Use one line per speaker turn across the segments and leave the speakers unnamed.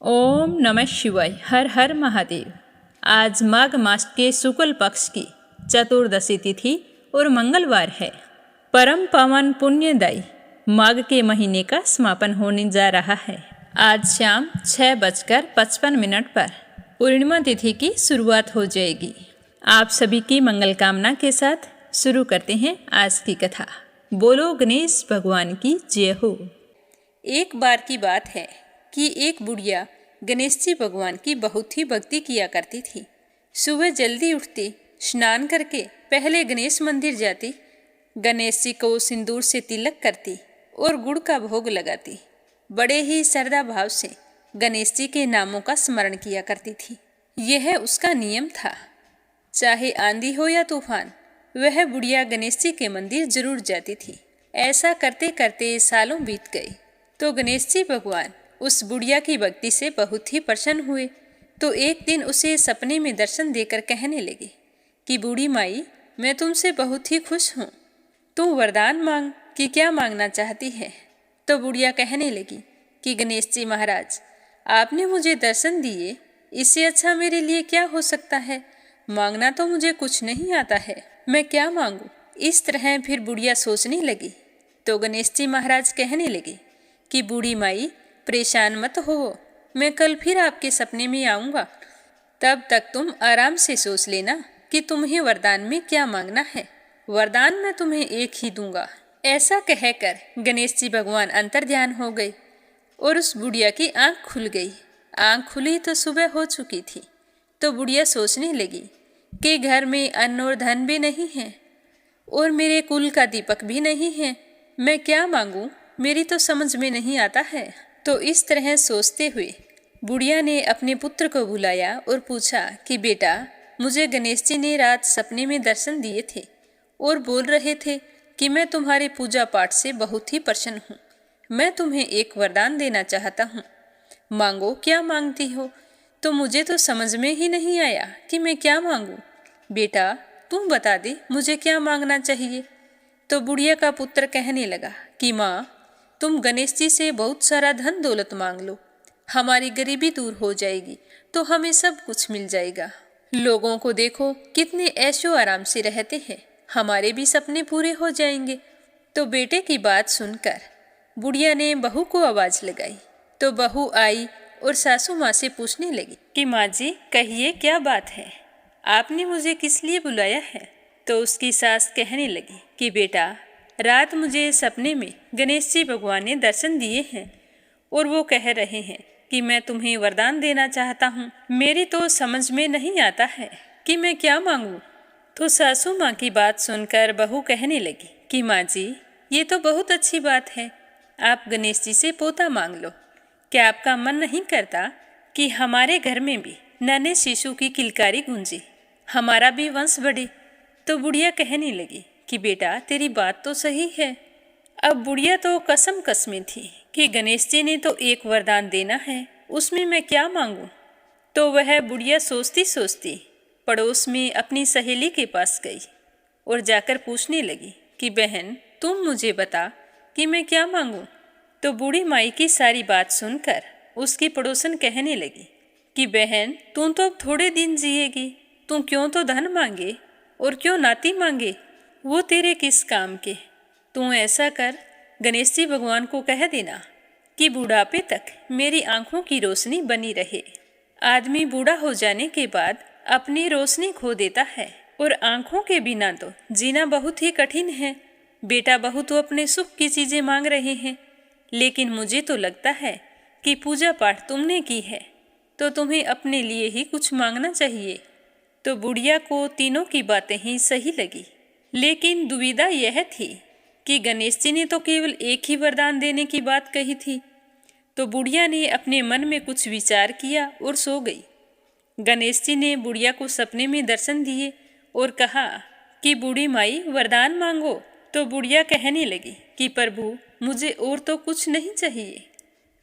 ओम नमः शिवाय। हर हर महादेव। आज माघ मास के शुक्ल पक्ष की चतुर्दशी तिथि और मंगलवार है। परम पावन पुण्यदायी माघ के महीने का समापन होने जा रहा है। आज शाम 6:55 पर पूर्णिमा तिथि की शुरुआत हो जाएगी। आप सभी की मंगल कामना के साथ शुरू करते हैं आज की कथा। बोलो गणेश भगवान की जय हो। एक बार की बात है कि एक बुढ़िया गणेश जी भगवान की बहुत ही भक्ति किया करती थी। सुबह जल्दी उठती, स्नान करके पहले गणेश मंदिर जाती, गणेश जी को सिंदूर से तिलक करती और गुड़ का भोग लगाती। बड़े ही श्रद्धा भाव से गणेश जी के नामों का स्मरण किया करती थी। यह उसका नियम था। चाहे आंधी हो या तूफान, वह बुढ़िया गणेश जी के मंदिर जरूर जाती थी। ऐसा करते करते सालों बीत गए तो गणेश जी भगवान उस बुढ़िया की भक्ति से बहुत ही प्रसन्न हुए। तो एक दिन उसे सपने में दर्शन देकर कहने लगे कि बूढ़ी माई, मैं तुमसे बहुत ही खुश हूँ, तू वरदान मांग कि क्या मांगना चाहती है। तो बुढ़िया कहने लगी कि गणेश जी महाराज, आपने मुझे दर्शन दिए, इससे अच्छा मेरे लिए क्या हो सकता है। मांगना तो मुझे कुछ नहीं आता है, मैं क्या मांगू। इस तरह फिर बुढ़िया सोचने लगी। तो गणेश जी महाराज कहने लगे कि बूढ़ी माई, परेशान मत हो, मैं कल फिर आपके सपने में आऊँगा। तब तक तुम आराम से सोच लेना कि तुम्हें वरदान में क्या मांगना है। वरदान मैं तुम्हें एक ही दूंगा। ऐसा कहकर गणेश जी भगवान अंतर्ध्यान हो गए और उस बुढ़िया की आंख खुल गई। आंख खुली तो सुबह हो चुकी थी। तो बुढ़िया सोचने लगी कि घर में अन्न और धन भी नहीं है और मेरे कुल का दीपक भी नहीं है, मैं क्या मांगूं, मेरी तो समझ में नहीं आता है। तो इस तरह सोचते हुए बुढ़िया ने अपने पुत्र को बुलाया और पूछा कि बेटा, मुझे गणेश जी ने रात सपने में दर्शन दिए थे और बोल रहे थे कि मैं तुम्हारे पूजा पाठ से बहुत ही प्रसन्न हूँ। मैं तुम्हें एक वरदान देना चाहता हूँ, मांगो, क्या मांगती हो। तो मुझे तो समझ में ही नहीं आया कि मैं क्या मांगूं। बेटा, तुम बता दे मुझे क्या मांगना चाहिए। तो बुढ़िया का पुत्र कहने लगा कि माँ, तुम गणेश जी से बहुत सारा धन दौलत मांग लो, हमारी गरीबी दूर हो जाएगी, तो हमें सब कुछ मिल जाएगा। लोगों को देखो कितने ऐशो आराम से रहते हैं, हमारे भी सपने पूरे हो जाएंगे। तो बेटे की बात सुनकर बुढ़िया ने बहू को आवाज लगाई। तो बहू आई और सासू माँ से पूछने लगी कि माँ जी, कहिए क्या बात है, आपने मुझे किस लिए बुलाया है। तो उसकी सास कहने लगी कि बेटा, रात मुझे सपने में गणेश जी भगवान ने दर्शन दिए हैं और वो कह रहे हैं कि मैं तुम्हें वरदान देना चाहता हूँ। मेरी तो समझ में नहीं आता है कि मैं क्या मांगूँ। तो सासू माँ की बात सुनकर बहू कहने लगी कि माँ जी, ये तो बहुत अच्छी बात है, आप गणेश जी से पोता मांग लो। क्या आपका मन नहीं करता कि हमारे घर में भी नन्हे शिशु की किलकारी गूंजे, हमारा भी वंश बढ़े। तो बुढ़िया कहने लगी कि बेटा, तेरी बात तो सही है। अब बुढ़िया तो कसम कसमी थी कि गणेश जी ने तो एक वरदान देना है, उसमें मैं क्या मांगूं। तो वह बुढ़िया सोचती सोचती पड़ोस में अपनी सहेली के पास गई और जाकर पूछने लगी कि बहन, तुम मुझे बता कि मैं क्या मांगूं। तो बूढ़ी माई की सारी बात सुनकर उसकी पड़ोसन कहने लगी कि बहन, तू तो अब थोड़े दिन जिएगी, तू क्यों तो धन मांगे और क्यों नाती मांगे, वो तेरे किस काम के। तू ऐसा कर, गणेश जी भगवान को कह देना कि बुढ़ापे तक मेरी आंखों की रोशनी बनी रहे। आदमी बूढ़ा हो जाने के बाद अपनी रोशनी खो देता है और आंखों के बिना तो जीना बहुत ही कठिन है। बेटा बहू तो अपने सुख की चीजें मांग रहे हैं, लेकिन मुझे तो लगता है कि पूजा पाठ तुमने की है तो तुम्हें अपने लिए ही कुछ मांगना चाहिए। तो बुढ़िया को तीनों की बातें ही सही लगी, लेकिन दुविधा यह थी कि गणेश जी ने तो केवल एक ही वरदान देने की बात कही थी। तो बुढ़िया ने अपने मन में कुछ विचार किया और सो गई। गणेश जी ने बुढ़िया को सपने में दर्शन दिए और कहा कि बूढ़ी माई, वरदान मांगो। तो बुढ़िया कहने लगी कि प्रभु, मुझे और तो कुछ नहीं चाहिए,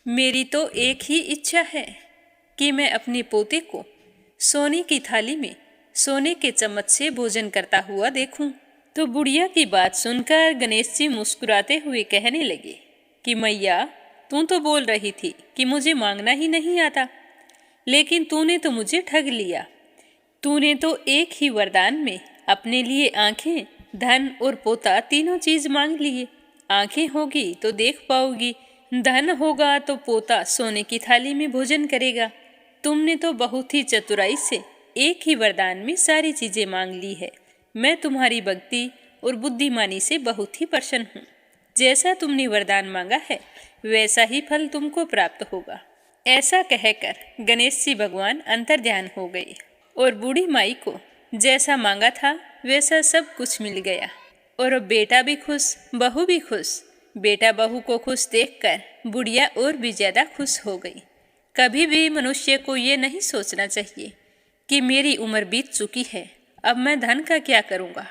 मेरी तो एक ही इच्छा है कि मैं अपने पोते को सोने की थाली में सोने के चम्मच से भोजन करता हुआ देखूं। तो बुढ़िया की बात सुनकर गणेश जी मुस्कुराते हुए कहने लगे कि मैया, तू तो बोल रही थी कि मुझे मांगना ही नहीं आता, लेकिन तूने तो मुझे ठग लिया। तूने तो एक ही वरदान में अपने लिए आंखें, धन और पोता तीनों चीज मांग लिए। आंखें होगी तो देख पाओगी, धन होगा तो पोता सोने की थाली में भोजन करेगा। तुमने तो बहुत ही चतुराई से एक ही वरदान में सारी चीजें मांग ली है। मैं तुम्हारी भक्ति और बुद्धिमानी से बहुत ही प्रसन्न हूँ। जैसा तुमने वरदान मांगा है वैसा ही फल तुमको प्राप्त होगा। ऐसा कहकर गणेश जी भगवान अंतर्ध्यान हो गए और बूढ़ी माई को जैसा मांगा था वैसा सब कुछ मिल गया। और अब बेटा भी खुश, बहू भी खुश। बेटा बहू को खुश देखकर बुढ़िया और भी ज्यादा खुश हो गई। कभी भी मनुष्य को ये नहीं सोचना चाहिए कि मेरी उम्र बीत चुकी है, अब मैं धन का क्या करूँगा,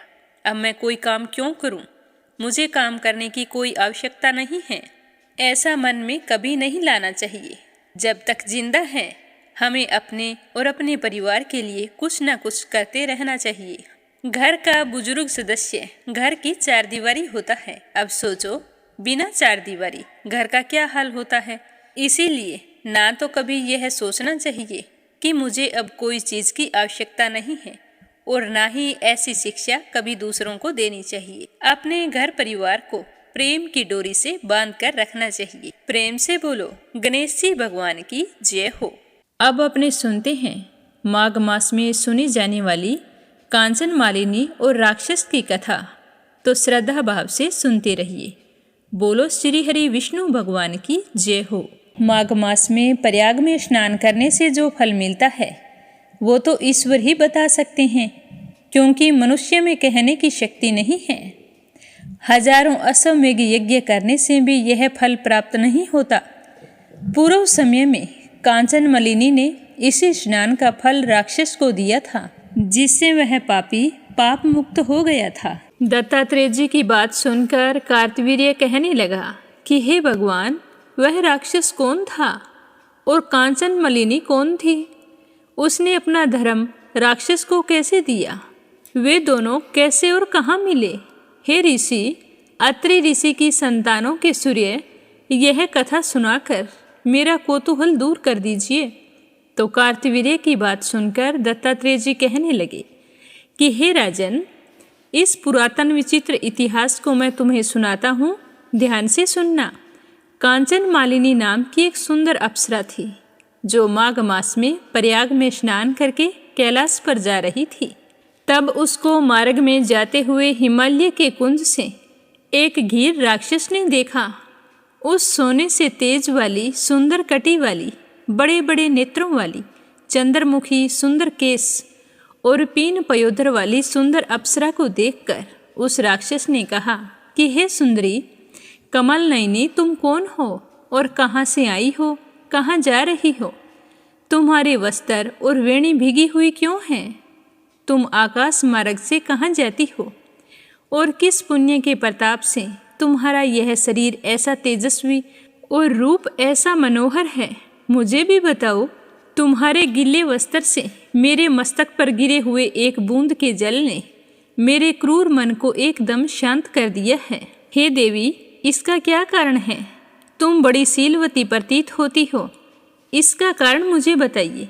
अब मैं कोई काम क्यों करूँ, मुझे काम करने की कोई आवश्यकता नहीं है। ऐसा मन में कभी नहीं लाना चाहिए। जब तक जिंदा हैं हमें अपने और अपने परिवार के लिए कुछ न कुछ करते रहना चाहिए। घर का बुजुर्ग सदस्य घर की चारदीवारी होता है। अब सोचो, बिना चारदीवारी घर का क्या हाल होता है। इसीलिए ना तो कभी यह सोचना चाहिए कि मुझे अब कोई चीज़ की आवश्यकता नहीं है, और ना ही ऐसी शिक्षा कभी दूसरों को देनी चाहिए। अपने घर परिवार को प्रेम की डोरी से बांध कर रखना चाहिए। प्रेम से बोलो गणेश जी भगवान की जय हो। अब अपने सुनते हैं माघ मास में सुनी जाने वाली कांचन मालिनी और राक्षस की कथा। तो श्रद्धा भाव से सुनते रहिए। बोलो श्री हरि विष्णु भगवान की जय हो। माघ मास में प्रयाग में स्नान करने से जो फल मिलता है वो तो ईश्वर ही बता सकते हैं, क्योंकि मनुष्य में कहने की शक्ति नहीं है। हजारों अश्वमेघ यज्ञ करने से भी यह फल प्राप्त नहीं होता। पूर्व समय में कांचन मालिनी ने इसी स्नान का फल राक्षस को दिया था, जिससे वह पापी पाप मुक्त हो गया था। दत्तात्रेय जी की बात सुनकर कार्तवीर्य कहने लगा कि हे भगवान, वह राक्षस कौन था और कांचन मालिनी कौन थी? उसने अपना धर्म राक्षस को कैसे दिया? वे दोनों कैसे और कहाँ मिले? हे ऋषि, अत्रि ऋषि की संतानों के सूर्य, यह कथा सुनाकर मेरा कौतूहल दूर कर दीजिए। तो कार्तवीर्य की बात सुनकर दत्तात्रेय जी कहने लगे कि हे राजन, इस पुरातन विचित्र इतिहास को मैं तुम्हें सुनाता हूँ, ध्यान से सुनना। कांचन मालिनी नाम की एक सुंदर अप्सरा थी, जो माघ मास में प्रयाग में स्नान करके कैलाश पर जा रही थी। तब उसको मार्ग में जाते हुए हिमालय के कुंज से एक घीर राक्षस ने देखा। उस सोने से तेज वाली, सुंदर कटी वाली, बड़े बड़े नेत्रों वाली, चंद्रमुखी सुंदर केस और पीन पयोधर वाली सुंदर अप्सरा को देखकर उस राक्षस ने कहा कि हे सुंदरी, कमल नयनी, तुम कौन हो और कहाँ से आई हो, कहाँ जा रही हो? तुम्हारे वस्त्र और वेणी भीगी हुई क्यों हैं? तुम आकाश मार्ग से कहाँ जाती हो और किस पुण्य के प्रताप से तुम्हारा यह शरीर ऐसा तेजस्वी और रूप ऐसा मनोहर है? मुझे भी बताओ। तुम्हारे गीले वस्त्र से मेरे मस्तक पर गिरे हुए एक बूंद के जल ने मेरे क्रूर मन को एकदम शांत कर दिया है। हे देवी, इसका क्या कारण है? तुम बड़ी शीलवती प्रतीत होती हो, इसका कारण मुझे बताइए।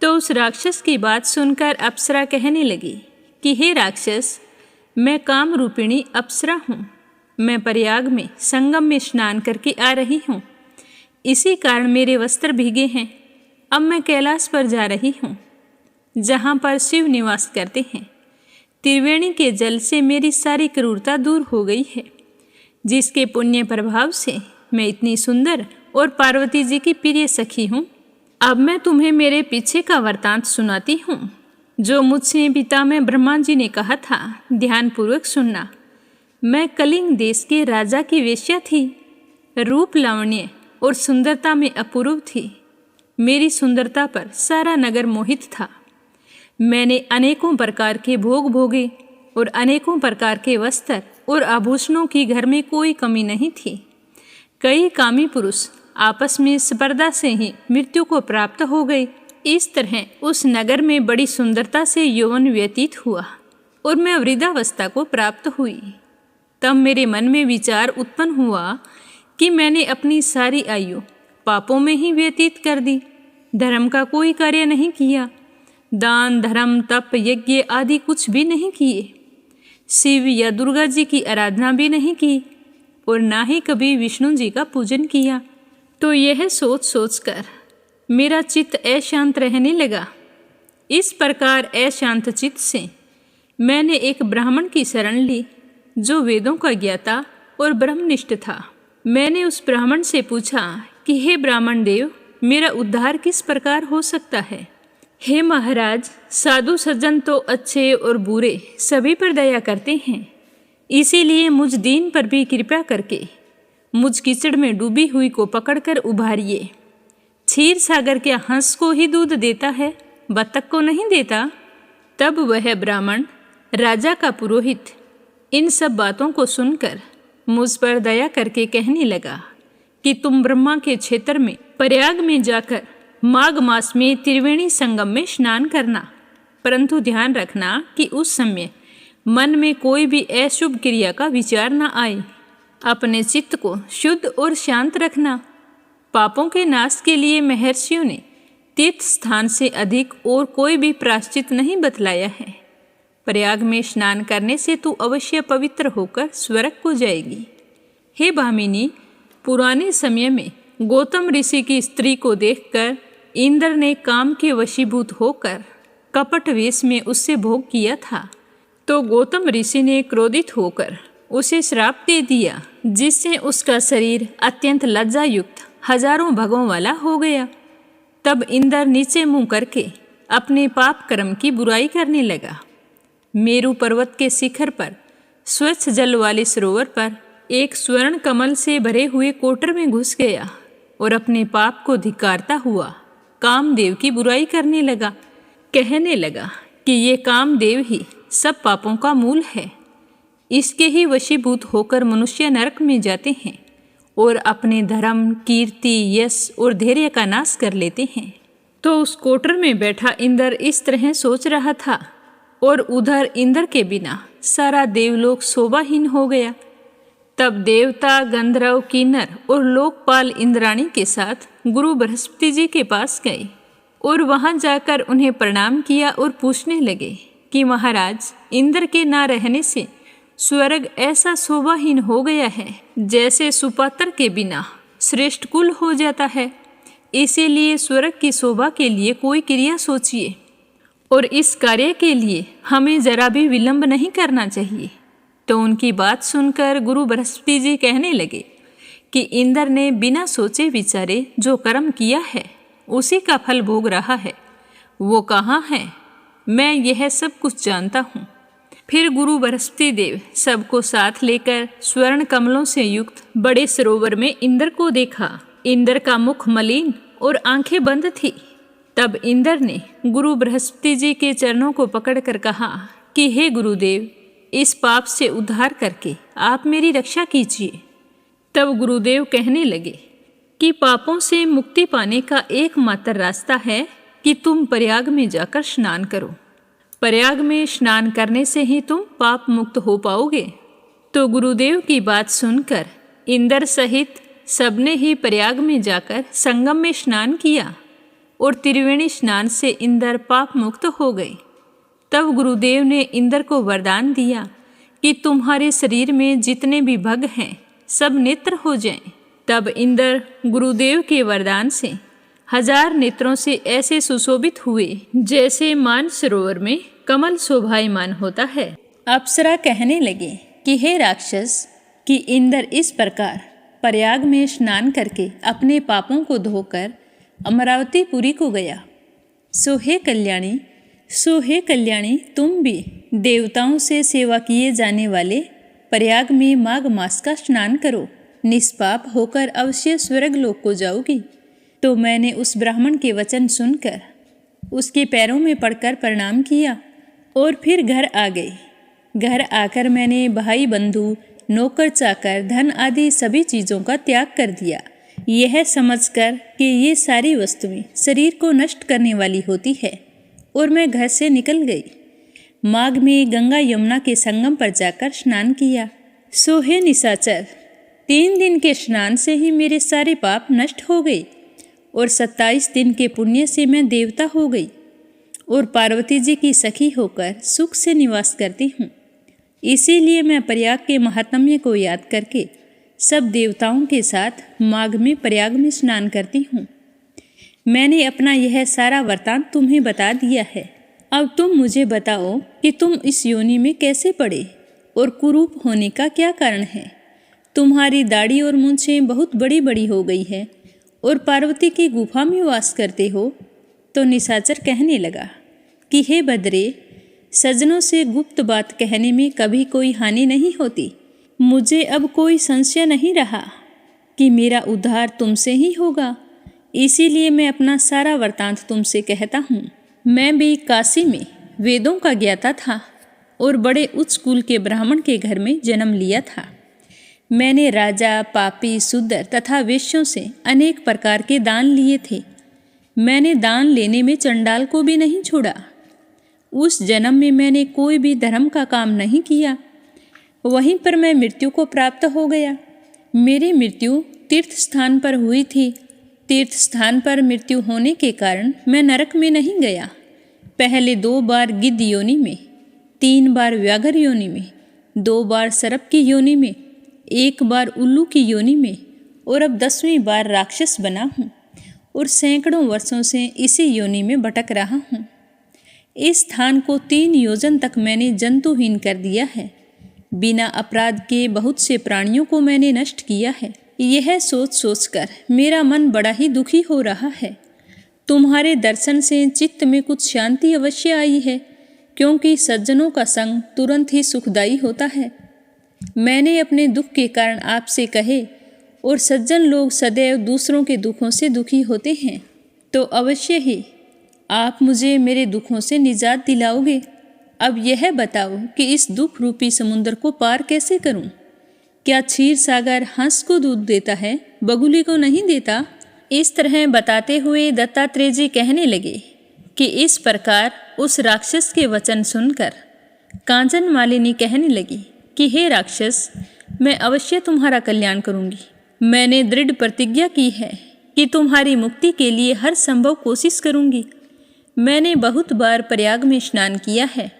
तो उस राक्षस की बात सुनकर अप्सरा कहने लगी कि हे राक्षस, मैं काम रूपिणी अप्सरा हूँ। मैं प्रयाग में संगम में स्नान करके आ रही हूँ, इसी कारण मेरे वस्त्र भीगे हैं। अब मैं कैलाश पर जा रही हूँ, जहाँ पर शिव निवास करते हैं। त्रिवेणी के जल से मेरी सारी क्रूरता दूर हो गई है, जिसके पुण्य प्रभाव से मैं इतनी सुंदर और पार्वती जी की प्रिय सखी हूँ। अब मैं तुम्हें मेरे पीछे का वृतांत सुनाती हूँ, जो मुझसे पितामह ब्रह्मा जी ने कहा था। ध्यानपूर्वक सुनना। मैं कलिंग देश के राजा की वेश्या थी। रूप, लावण्य और सुंदरता में अपूर्व थी। मेरी सुंदरता पर सारा नगर मोहित था। मैंने अनेकों प्रकार के भोग भोगे और अनेकों प्रकार के वस्त्र और आभूषणों की घर में कोई कमी नहीं थी। कई कामी पुरुष आपस में स्पर्धा से ही मृत्यु को प्राप्त हो गए। इस तरह उस नगर में बड़ी सुंदरता से यौवन व्यतीत हुआ और मैं वृद्धावस्था को प्राप्त हुई। तब मेरे मन में विचार उत्पन्न हुआ कि मैंने अपनी सारी आयु पापों में ही व्यतीत कर दी, धर्म का कोई कार्य नहीं किया, दान धर्म तप यज्ञ आदि कुछ भी नहीं किए, शिव या दुर्गा जी की आराधना भी नहीं की और ना ही कभी विष्णु जी का पूजन किया। तो यह सोच सोचकर मेरा चित्त अशांत रहने लगा। इस प्रकार अशांत चित्त से मैंने एक ब्राह्मण की शरण ली जो वेदों का ज्ञाता और ब्रह्मनिष्ठ था। मैंने उस ब्राह्मण से पूछा कि हे ब्राह्मण देव, मेरा उद्धार किस प्रकार हो सकता है? हे महाराज, साधु सज्जन तो अच्छे और बुरे सभी पर दया करते हैं, इसीलिए मुझ दीन पर भी कृपा करके मुझ कीचड़ में डूबी हुई को पकड़कर उभारिए। क्षीर सागर क्या हंस को ही दूध देता है, बतख को नहीं देता? तब वह ब्राह्मण, राजा का पुरोहित, इन सब बातों को सुनकर मुझ पर दया करके कहने लगा कि तुम ब्रह्मा के क्षेत्र में प्रयाग में जाकर माघ मास में त्रिवेणी संगम में स्नान करना, परंतु ध्यान रखना कि उस समय मन में कोई भी अशुभ क्रिया का विचार न आए। अपने चित्त को शुद्ध और शांत रखना। पापों के नाश के लिए महर्षियों ने तीर्थ स्थान से अधिक और कोई भी प्रायश्चित नहीं बतलाया है। प्रयाग में स्नान करने से तू अवश्य पवित्र होकर स्वर्ग को जाएगी। हे भामिनी, पुराने समय में गौतम ऋषि की स्त्री को देखकर इंद्र ने काम के वशीभूत होकर कपट वेश में उससे भोग किया था, तो गौतम ऋषि ने क्रोधित होकर उसे श्राप दे दिया, जिससे उसका शरीर अत्यंत लज्जायुक्त हजारों भगों वाला हो गया। तब इंद्र नीचे मुंह करके अपने पाप कर्म की बुराई करने लगा। मेरु पर्वत के शिखर पर स्वच्छ जल वाले सरोवर पर एक स्वर्ण कमल से भरे हुए कोटर में घुस गया और अपने पाप को धिक्कारता हुआ कामदेव की बुराई करने लगा। कहने लगा कि ये कामदेव ही सब पापों का मूल है, इसके ही वशीभूत होकर मनुष्य नरक में जाते हैं और अपने धर्म, कीर्ति, यश और धैर्य का नाश कर लेते हैं। तो उस कोटर में बैठा इंद्र इस तरह सोच रहा था और उधर इंद्र के बिना सारा देवलोक शोभाहीन हो गया। तब देवता, गंधर्व, किन्नर और लोकपाल इंद्राणी के साथ गुरु बृहस्पति जी के पास गए और वहां जाकर उन्हें प्रणाम किया और पूछने लगे कि महाराज, इंद्र के ना रहने से स्वर्ग ऐसा शोभाहीन हो गया है जैसे सुपात्र के बिना श्रेष्ठ कुल हो जाता है। इसीलिए स्वर्ग की शोभा के लिए कोई क्रिया सोचिए और इस कार्य के लिए हमें जरा भी विलंब नहीं करना चाहिए। तो उनकी बात सुनकर गुरु बृहस्पति जी कहने लगे कि इंद्र ने बिना सोचे विचारे जो कर्म किया है उसी का फल भोग रहा है। वो कहाँ है? मैं यह सब कुछ जानता हूँ। फिर गुरु बृहस्पति देव सबको साथ लेकर स्वर्ण कमलों से युक्त बड़े सरोवर में इंद्र को देखा। इंद्र का मुख मलिन और आंखें बंद थी। तब इंद्र ने गुरु बृहस्पति जी के चरणों को पकड़कर कहा कि हे गुरुदेव, इस पाप से उद्धार करके आप मेरी रक्षा कीजिए। तब गुरुदेव कहने लगे कि पापों से मुक्ति पाने का एकमात्र रास्ता है कि तुम प्रयाग में जाकर स्नान करो। प्रयाग में स्नान करने से ही तुम पाप मुक्त हो पाओगे। तो गुरुदेव की बात सुनकर इंद्र सहित सबने ही प्रयाग में जाकर संगम में स्नान किया और त्रिवेणी स्नान से इंद्र पाप मुक्त हो गए। तब गुरुदेव ने इंद्र को वरदान दिया कि तुम्हारे शरीर में जितने भी भग हैं सब नेत्र हो जाएं। तब इंद्र गुरुदेव के वरदान से 1000 नेत्रों से ऐसे सुशोभित हुए जैसे मानसरोवर में कमल शोभायमान होता है। अप्सरा कहने लगे कि हे राक्षस, कि इंद्र इस प्रकार प्रयाग में स्नान करके अपने पापों को धोकर अमरावतीपुरी को गया। सो हे कल्याणी, तुम भी देवताओं से सेवा किए जाने वाले प्रयाग में माघ मास का स्नान करो, निष्पाप होकर अवश्य स्वर्ग लोक को जाओगी। तो मैंने उस ब्राह्मण के वचन सुनकर उसके पैरों में पड़कर प्रणाम किया और फिर घर आ गई। घर आकर मैंने भाई बंधु, नौकर चाकर, धन आदि सभी चीज़ों का त्याग कर दिया, यह समझकर कि ये सारी वस्तुएं शरीर को नष्ट करने वाली होती है, और मैं घर से निकल गई। माघ में गंगा यमुना के संगम पर जाकर स्नान किया। सो हे निशाचर, 3 दिन के स्नान से ही मेरे सारे पाप नष्ट हो गए और 27 दिन के पुण्य से मैं देवता हो गई और पार्वती जी की सखी होकर सुख से निवास करती हूँ। इसीलिए मैं प्रयाग के महात्म्य को याद करके सब देवताओं के साथ माघ में प्रयाग में स्नान करती हूँ। मैंने अपना यह सारा वृतांत तुम्हें बता दिया है। अब तुम मुझे बताओ कि तुम इस योनि में कैसे पड़े और कुरूप होने का क्या कारण है। तुम्हारी दाढ़ी और मूंछें बहुत बड़ी बड़ी हो गई है और पार्वती की गुफा में वास करते हो। तो निशाचर कहने लगा कि हे बद्रे, सज्जनों से गुप्त बात कहने में कभी कोई हानि नहीं होती। मुझे अब कोई संशय नहीं रहा कि मेरा उद्धार तुमसे ही होगा। इसीलिए मैं अपना सारा वृतांत तुमसे कहता हूँ। मैं भी काशी में वेदों का ज्ञाता था और बड़े उच्च कुल के ब्राह्मण के घर में जन्म लिया था। मैंने राजा, पापी, शूद्र तथा वेश्यों से अनेक प्रकार के दान लिए थे। मैंने दान लेने में चंडाल को भी नहीं छोड़ा। उस जन्म में मैंने कोई भी धर्म का काम नहीं किया। वहीं पर मैं मृत्यु को प्राप्त हो गया। मेरी मृत्यु तीर्थ स्थान पर हुई थी। तीर्थ स्थान पर मृत्यु होने के कारण मैं नरक में नहीं गया। पहले 2 बार गिद्ध योनि में, 3 बार व्याघ्र योनि में, 2 बार सर्प की योनि में, 1 बार उल्लू की योनि में और अब 10वीं बार राक्षस बना हूँ और सैकड़ों वर्षों से इसी योनि में भटक रहा हूँ। इस स्थान को 3 योजन तक मैंने जंतुहीन कर दिया है। बिना अपराध के बहुत से प्राणियों को मैंने नष्ट किया है। यह सोच सोचकर मेरा मन बड़ा ही दुखी हो रहा है। तुम्हारे दर्शन से चित्त में कुछ शांति अवश्य आई है, क्योंकि सज्जनों का संग तुरंत ही सुखदायी होता है। मैंने अपने दुख के कारण आपसे कहे और सज्जन लोग सदैव दूसरों के दुखों से दुखी होते हैं, तो अवश्य ही आप मुझे मेरे दुखों से निजात दिलाओगे। अब यह बताओ कि इस दुख रूपी समुद्र को पार कैसे करूं? क्या क्षीर सागर हंस को दूध देता है, बगुली को नहीं देता? इस तरह बताते हुए दत्तात्रेय जी कहने लगे कि इस प्रकार उस राक्षस के वचन सुनकर कांचन मालिनी कहने लगी कि हे राक्षस, मैं अवश्य तुम्हारा कल्याण करूंगी। मैंने दृढ़ प्रतिज्ञा की है कि तुम्हारी मुक्ति के लिए हर संभव कोशिश करूंगी। मैंने बहुत बार प्रयाग में स्नान किया है।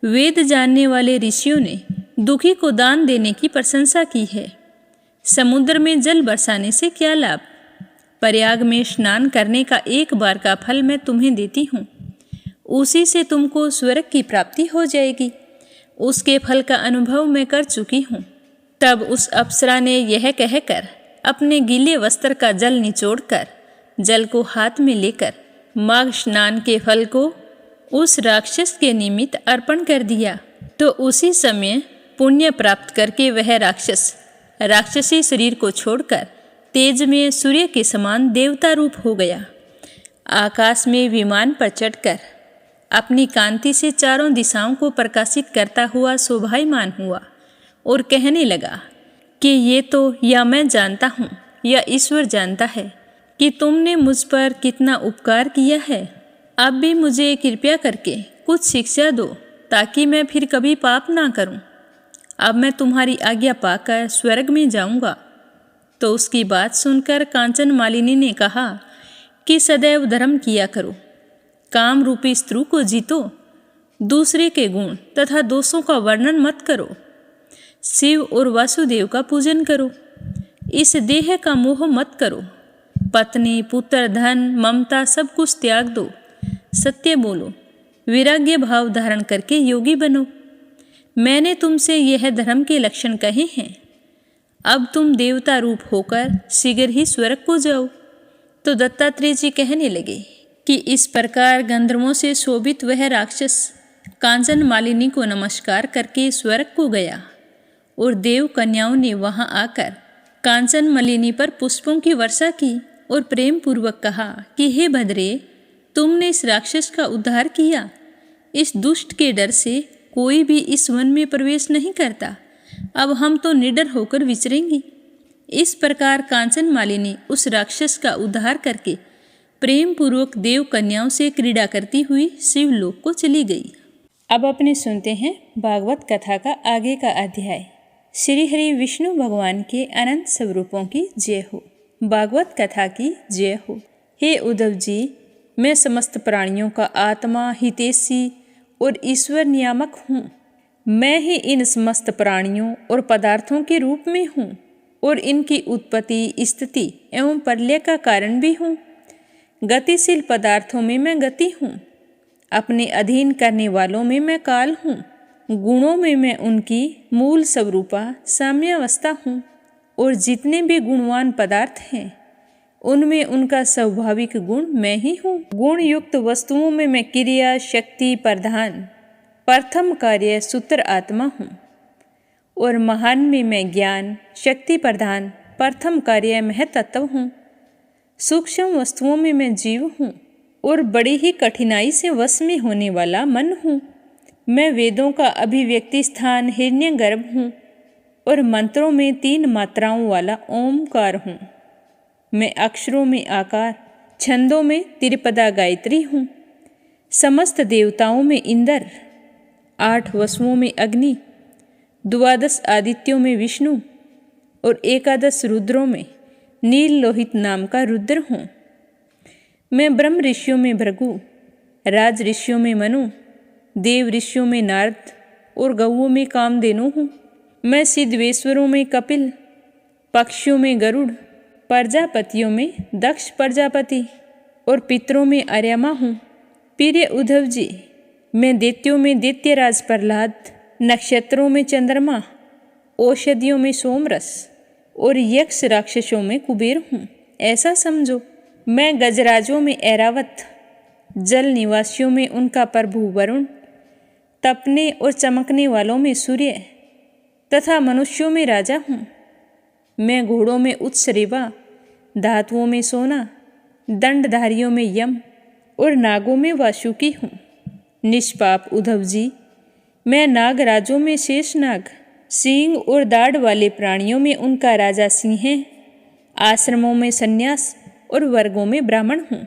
वेद जानने वाले ऋषियों ने दुखी को दान देने की प्रशंसा की है। समुद्र में जल बरसाने से क्या लाभ? प्रयाग में स्नान करने का 1 बार का फल मैं तुम्हें देती हूँ। उसी से तुमको स्वर्ग की प्राप्ति हो जाएगी। उसके फल का अनुभव मैं कर चुकी हूँ। तब उस अप्सरा ने यह कहकर अपने गीले वस्त्र का जल निचोड़कर जल को हाथ में लेकर माघ स्नान के फल को उस राक्षस के निमित्त अर्पण कर दिया। तो उसी समय पुण्य प्राप्त करके वह राक्षस राक्षसी शरीर को छोड़कर तेज में सूर्य के समान देवता रूप हो गया। आकाश में विमान पर चढ़कर अपनी कांति से चारों दिशाओं को प्रकाशित करता हुआ शोभायमान हुआ और कहने लगा कि ये तो या मैं जानता हूँ या ईश्वर जानता है कि तुमने मुझ पर कितना उपकार किया है। अब भी मुझे कृपया करके कुछ शिक्षा दो ताकि मैं फिर कभी पाप ना करूं। अब मैं तुम्हारी आज्ञा पाकर स्वर्ग में जाऊंगा। तो उसकी बात सुनकर कांचन मालिनी ने कहा कि सदैव धर्म किया करो, काम रूपी स्त्रु को जीतो, दूसरे के गुण तथा दोषों का वर्णन मत करो, शिव और वासुदेव का पूजन करो, इस देह का मोह मत करो, पत्नी, पुत्र, धन, ममता सब कुछ त्याग दो, सत्य बोलो, वैराग्य भाव धारण करके योगी बनो। मैंने तुमसे यह धर्म के लक्षण कहे हैं। अब तुम देवता रूप होकर शीघ्र ही स्वर्ग को जाओ। तो दत्तात्रेय जी कहने लगे कि इस प्रकार गंधर्वों से शोभित वह राक्षस कांचन मालिनी को नमस्कार करके स्वर्ग को गया और देव कन्याओं ने वहां आकर कांचन मालिनी पर पुष्पों की वर्षा की और प्रेम पूर्वक कहा कि हे भद्रे, तुमने इस राक्षस का उद्धार किया। इस दुष्ट के डर से कोई भी इस वन में प्रवेश नहीं करता। अब हम तो निडर होकर विचरेंगी। इस प्रकार कांचन मालिनी उस राक्षस का उद्धार करके प्रेम पूर्वक देव कन्याओं से क्रीड़ा करती हुई शिवलोक को चली गई। अब अपने सुनते हैं भागवत कथा का आगे का अध्याय। श्री हरि विष्णु भगवान के अनंत स्वरूपों की जय हो। भागवत कथा की जय हो। हे उद्धव जी, मैं समस्त प्राणियों का आत्मा, हितैषी और ईश्वर नियामक हूँ। मैं ही इन समस्त प्राणियों और पदार्थों के रूप में हूँ और इनकी उत्पत्ति, स्थिति एवं प्रलय का कारण भी हूँ। गतिशील पदार्थों में मैं गति हूँ, अपने अधीन करने वालों में मैं काल हूँ, गुणों में मैं उनकी मूल स्वरूपा साम्यावस्था हूँ और जितने भी गुणवान पदार्थ हैं उनमें उनका स्वाभाविक गुण मैं ही हूँ। गुण युक्त वस्तुओं में मैं क्रिया, शक्ति, प्रधान, प्रथम कार्य, सूत्र आत्मा हूँ और महान में मैं ज्ञान, शक्ति प्रधान, प्रथम कार्य, महतत्व हूँ। सूक्ष्म वस्तुओं में मैं जीव हूँ और बड़ी ही कठिनाई से वश में होने वाला मन हूँ। मैं वेदों का अभिव्यक्ति स्थान हिरण्यगर्भ हूँ और मंत्रों में 3 मात्राओं वाला ओमकार हूँ। मैं अक्षरों में आकार, छंदों में त्रिपदा गायत्री हूँ। समस्त देवताओं में इंद्र, 8 वसुओं में अग्नि, 12 आदित्यों में विष्णु और 11 रुद्रों में नील लोहित नाम का रुद्र हूँ। मैं ब्रह्म ऋषियों में भृगु, राज ऋषियों में मनु, देव ऋषियों में नारद और गौओं में कामधेनु हूँ। मैं सिद्धेश्वरों में कपिल, पक्षियों में गरुड़, प्रजापतियों में दक्ष प्रजापति और पितरों में अर्यमा हूँ। प्रिय उद्धव जी, मैं दैत्यों में दैत्यराज प्रहलाद, नक्षत्रों में चंद्रमा, औषधियों में सोमरस और यक्ष राक्षसों में कुबेर हूँ। ऐसा समझो। मैं गजराजों में ऐरावत, जल निवासियों में उनका प्रभु वरुण, तपने और चमकने वालों में सूर्य तथा मनुष्यों में राजा हूँ। मैं घोड़ों में उत्सरेवा, धातुओं में सोना, दंडधारियों में यम और नागों में वासुकी हूँ। निष्पाप उद्धव जी, मैं नागराजों में शेषनाग, सींग और दाढ़ वाले प्राणियों में उनका राजा सिंह है, आश्रमों में सन्यास और वर्गों में ब्राह्मण हूँ।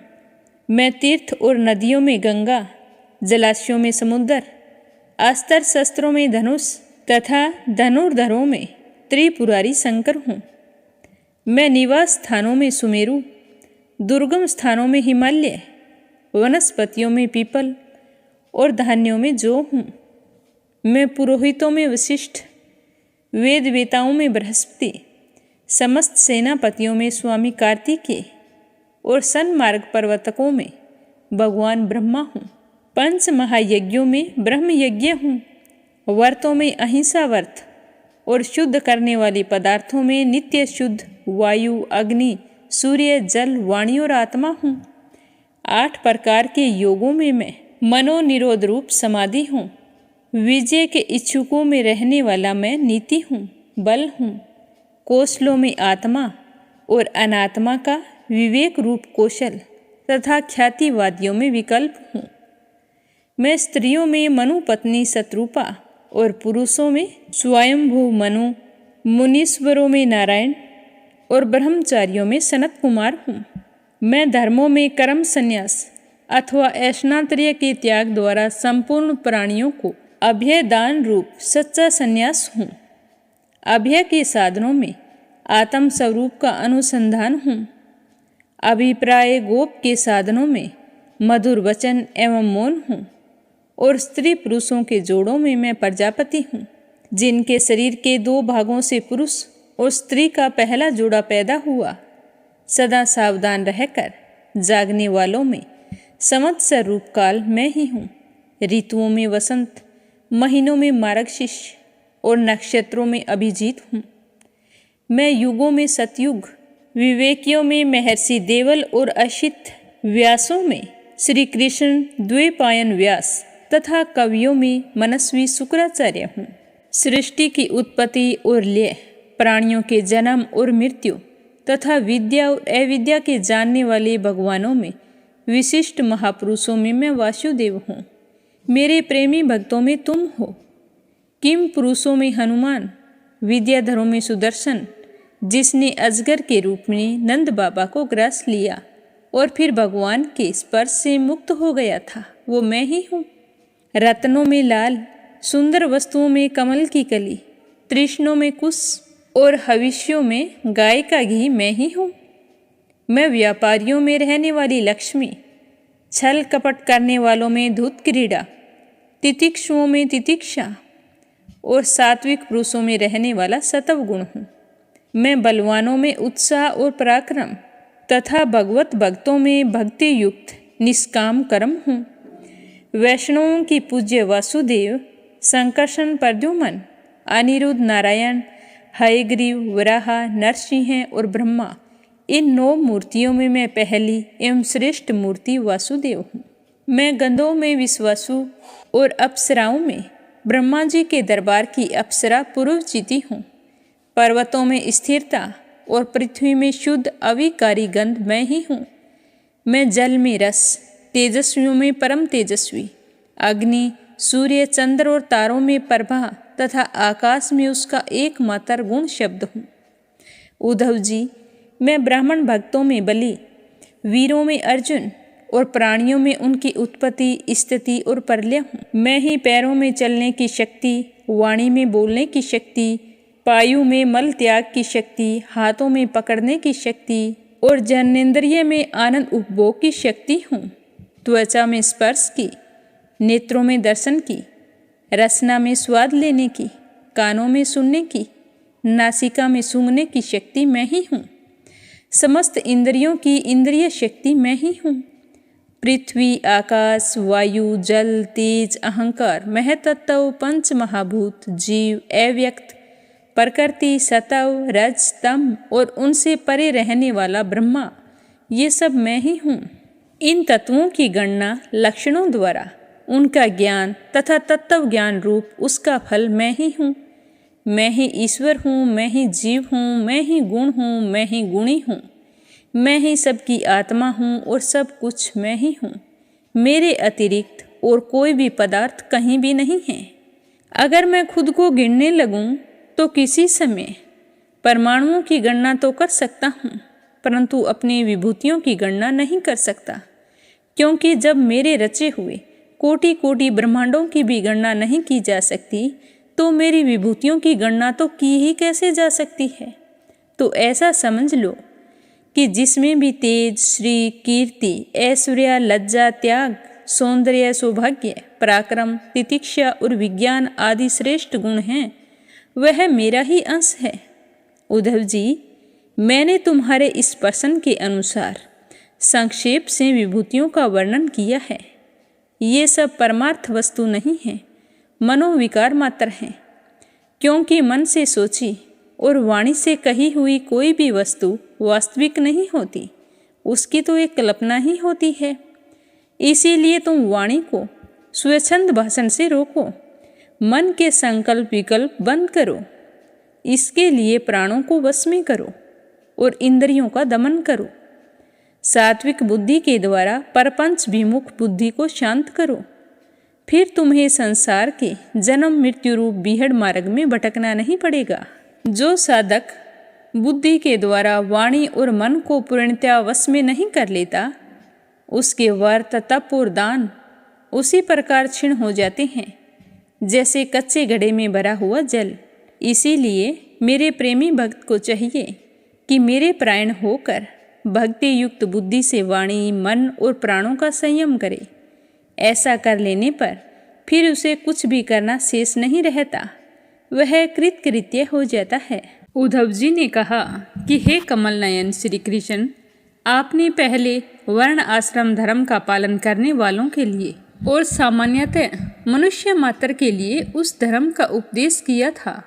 मैं तीर्थ और नदियों में गंगा, जलाशयों में समुद्र, अस्त्र शस्त्रों में धनुष तथा धनुर्धरों में त्रिपुरारी शंकर हूँ। मैं निवास स्थानों में सुमेरु, दुर्गम स्थानों में हिमालय, वनस्पतियों में पीपल और धान्यों में जौ हूँ। मैं पुरोहितों में वशिष्ठ, वेद वेताओं में बृहस्पति, समस्त सेनापतियों में स्वामी कार्तिकेय और सन्मार्ग प्रवर्तकों में भगवान ब्रह्मा हूँ। 5 महायज्ञों में ब्रह्म यज्ञ हूँ। व्रतों में अहिंसा व्रत और शुद्ध करने वाले पदार्थों में नित्य शुद्ध वायु, अग्नि, सूर्य, जल, वाणी और आत्मा हूँ। 8 प्रकार के योगों में मैं मनोनिरोध रूप समाधि हूँ। विजय के इच्छुकों में रहने वाला मैं नीति हूँ, बल हूँ। कौशलों में आत्मा और अनात्मा का विवेक रूप कौशल तथा ख्यातिवादियों में विकल्प हूँ। मैं स्त्रियों में मनु पत्नी शत्रुपा और पुरुषों में स्वयंभू मनु, मुनीश्वरों में नारायण और ब्रह्मचारियों में सनत कुमार हूँ। मैं धर्मों में कर्म संन्यास अथवा ऐशनात्रिय के त्याग द्वारा संपूर्ण प्राणियों को अभय दान रूप सच्चा संन्यास हूँ। अभय के साधनों में आत्म स्वरूप का अनुसंधान हूँ। अभिप्राय गोप के साधनों में मधुर वचन एवं मौन हूँ और स्त्री पुरुषों के जोड़ों में मैं प्रजापति हूँ। जिनके शरीर के 2 भागों से पुरुष और स्त्री का पहला जोड़ा पैदा हुआ, सदा सावधान रहकर जागने वालों में संवत्सर रूप काल मैं ही हूँ। ऋतुओं में वसंत, महीनों में मार्गशीर्ष और नक्षत्रों में अभिजीत हूँ। मैं युगों में सतयुग, विवेकियों में महर्षि देवल और अशित, व्यासों में श्री कृष्ण द्वैपायन व्यास तथा कवियों में मनस्वी शुक्राचार्य हूँ। सृष्टि की उत्पत्ति और लय, प्राणियों के जन्म और मृत्यु तथा विद्या और अविद्या के जानने वाले भगवानों में विशिष्ट महापुरुषों में मैं वासुदेव हूँ। मेरे प्रेमी भक्तों में तुम हो। किम पुरुषों में हनुमान, विद्याधरों में सुदर्शन, जिसने अजगर के रूप में नंद बाबा को ग्रास लिया और फिर भगवान के स्पर्श से मुक्त हो गया था, वो मैं ही हूँ। रत्नों में लाल, सुंदर वस्तुओं में कमल की कली, तृष्णों में कुश और हविष्यों में गाय का घी मैं ही हूँ। मैं व्यापारियों में रहने वाली लक्ष्मी, छल कपट करने वालों में धूत क्रीड़ा, तितिक्षुओं में तितिक्षा और सात्विक पुरुषों में रहने वाला सत्व गुण हूँ। मैं बलवानों में उत्साह और पराक्रम तथा भगवत भक्तों में भक्ति युक्त निष्काम कर्म हूँ। वैष्णवों की पूज्य वासुदेव, संकर्षण प्रद्युम्न, अनिरुद्ध, नारायण, हयग्रीव, वराह, नरसिंह और ब्रह्मा, इन 9 मूर्तियों में मैं पहली एवं श्रेष्ठ मूर्ति वासुदेव हूँ। मैं गंधों में विश्वासु और अप्सराओं में ब्रह्मा जी के दरबार की अप्सरा पूर्वचिति हूँ। पर्वतों में स्थिरता और पृथ्वी में शुद्ध अविकारी गंध मैं ही हूँ। मैं जल में रस, तेजस्वियों में परम तेजस्वी, अग्नि, सूर्य, चंद्र और तारों में प्रभा तथा आकाश में उसका एकमात्र गुण शब्द हूँ। उद्धव जी, मैं ब्राह्मण भक्तों में बलि, वीरों में अर्जुन और प्राणियों में उनकी उत्पत्ति, स्थिति और प्रलय हूँ। मैं ही पैरों में चलने की शक्ति, वाणी में बोलने की शक्ति, पायु में मल त्याग की शक्ति, हाथों में पकड़ने की शक्ति और जनेंद्रिय में आनंद उपभोग की शक्ति हूँ। त्वचा में स्पर्श की, नेत्रों में दर्शन की, रसना में स्वाद लेने की, कानों में सुनने की, नासिका में सूंघने की शक्ति मैं ही हूँ। समस्त इंद्रियों की इंद्रिय शक्ति मैं ही हूँ। पृथ्वी, आकाश, वायु, जल, तेज, अहंकार, महतत्व, पंच महाभूत, जीव, अव्यक्त, प्रकृति, सतव, रज, तम और उनसे परे रहने वाला ब्रह्मा, ये सब मैं ही हूँ। इन तत्वों की गणना लक्षणों द्वारा उनका ज्ञान तथा तत्व ज्ञान रूप उसका फल मैं ही हूँ। मैं ही ईश्वर हूँ, मैं ही जीव हूँ, मैं ही गुण हूँ, मैं ही गुणी हूँ, मैं ही सबकी आत्मा हूँ और सब कुछ मैं ही हूँ। मेरे अतिरिक्त और कोई भी पदार्थ कहीं भी नहीं है। अगर मैं खुद को गिनने लगूं तो किसी समय परमाणुओं की गणना तो कर सकता हूँ, परंतु अपनी विभूतियों की गणना नहीं कर सकता, क्योंकि जब मेरे रचे हुए कोटि कोटि ब्रह्मांडों की भी गणना नहीं की जा सकती तो मेरी विभूतियों की गणना तो की ही कैसे जा सकती है। तो ऐसा समझ लो कि जिसमें भी तेज, श्री, कीर्ति, ऐश्वर्य, लज्जा, त्याग, सौंदर्य, सौभाग्य, पराक्रम, तितिक्षा और विज्ञान आदि श्रेष्ठ गुण हैं, वह मेरा ही अंश है। उद्धव जी, मैंने तुम्हारे इस प्रश्न के अनुसार संक्षेप से विभूतियों का वर्णन किया है। ये सब परमार्थ वस्तु नहीं है, मनोविकार मात्र हैं, क्योंकि मन से सोची और वाणी से कही हुई कोई भी वस्तु वास्तविक नहीं होती, उसकी तो एक कल्पना ही होती है। इसीलिए तुम वाणी को स्वच्छंद भाषण से रोको, मन के संकल्प विकल्प बंद करो, इसके लिए प्राणों को वश में करो और इंद्रियों का दमन करो। सात्विक बुद्धि के द्वारा परपंच विमुख बुद्धि को शांत करो, फिर तुम्हें संसार के जन्म मृत्यु रूप बीहड़ मार्ग में भटकना नहीं पड़ेगा। जो साधक बुद्धि के द्वारा वाणी और मन को पूर्णतया वश में नहीं कर लेता, उसके व्रत, तप और दान उसी प्रकार क्षीण हो जाते हैं जैसे कच्चे घड़े में भरा हुआ जल। इसीलिए मेरे प्रेमी भक्त को चाहिए कि मेरे प्राण होकर भक्ति युक्त बुद्धि से वाणी, मन और प्राणों का संयम करे। ऐसा कर लेने पर फिर उसे कुछ भी करना शेष नहीं रहता, वह कृतकृत्य हो जाता है। उद्धव जी ने कहा कि हे कमल नयन श्री कृष्ण, आपने पहले वर्ण आश्रम धर्म का पालन करने वालों के लिए और सामान्यतः मनुष्य मात्र के लिए उस धर्म का उपदेश किया था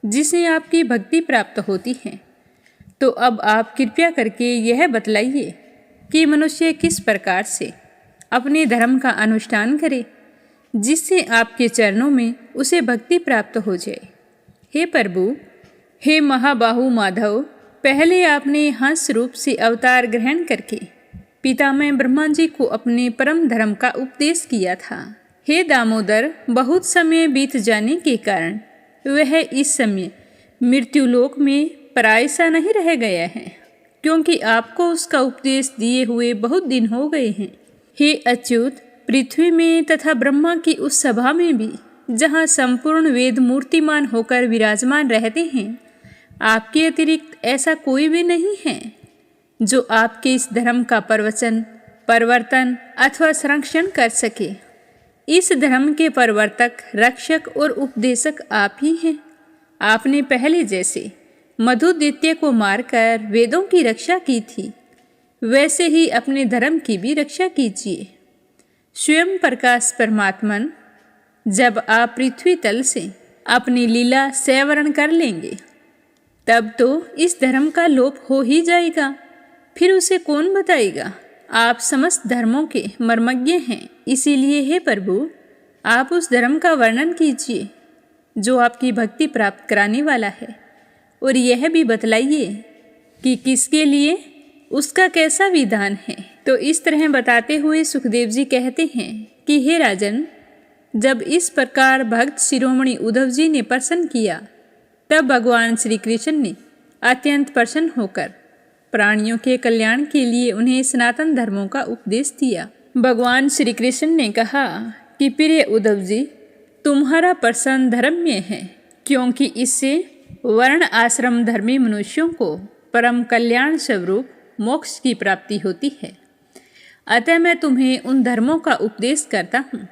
जिसे आपकी भक्ति प्राप्त होती है। तो अब आप कृपया करके यह बतलाइए कि मनुष्य किस प्रकार से अपने धर्म का अनुष्ठान करे जिससे आपके चरणों में उसे भक्ति प्राप्त हो जाए। हे प्रभु, हे महाबाहु माधव, पहले आपने हंस रूप से अवतार ग्रहण करके पितामह ब्रह्मा जी को अपने परम धर्म का उपदेश किया था। हे दामोदर, बहुत समय बीत जाने के कारण वह इस समय मृत्युलोक में परायसा नहीं रह गया है, क्योंकि आपको उसका उपदेश दिए हुए बहुत दिन हो गए हैं। हे अच्युत, पृथ्वी में तथा ब्रह्मा की उस सभा में भी जहाँ संपूर्ण वेद मूर्तिमान होकर विराजमान रहते हैं, आपके अतिरिक्त ऐसा कोई भी नहीं है जो आपके इस धर्म का प्रवचन, परिवर्तन अथवा संरक्षण कर सके। इस धर्म के प्रवर्तक, रक्षक और उपदेशक आप ही हैं। आपने पहले जैसे मधुदैत्य को मारकर वेदों की रक्षा की थी, वैसे ही अपने धर्म की भी रक्षा कीजिए। स्वयं प्रकाश परमात्मन, जब आप पृथ्वी तल से अपनी लीला सैवरण कर लेंगे, तब तो इस धर्म का लोप हो ही जाएगा। फिर उसे कौन बताएगा? आप समस्त धर्मों के मर्मज्ञ हैं, इसीलिए हे प्रभु, आप उस धर्म का वर्णन कीजिए जो आपकी भक्ति प्राप्त कराने वाला है, और यह भी बतलाइए कि किसके लिए उसका कैसा विधान है। तो इस तरह बताते हुए सुखदेव जी कहते हैं कि हे राजन, जब इस प्रकार भक्त शिरोमणि उद्धव जी ने प्रसन्न किया, तब भगवान श्री कृष्ण ने अत्यंत प्रसन्न होकर प्राणियों के कल्याण के लिए उन्हें सनातन धर्मों का उपदेश दिया। भगवान श्री कृष्ण ने कहा कि प्रिय उद्धव जी, तुम्हारा प्रसन्न धर्म्य है, क्योंकि इससे वर्ण आश्रम धर्मी मनुष्यों को परम कल्याण स्वरूप मोक्ष की प्राप्ति होती है। अतः मैं तुम्हें उन धर्मों का उपदेश करता हूँ।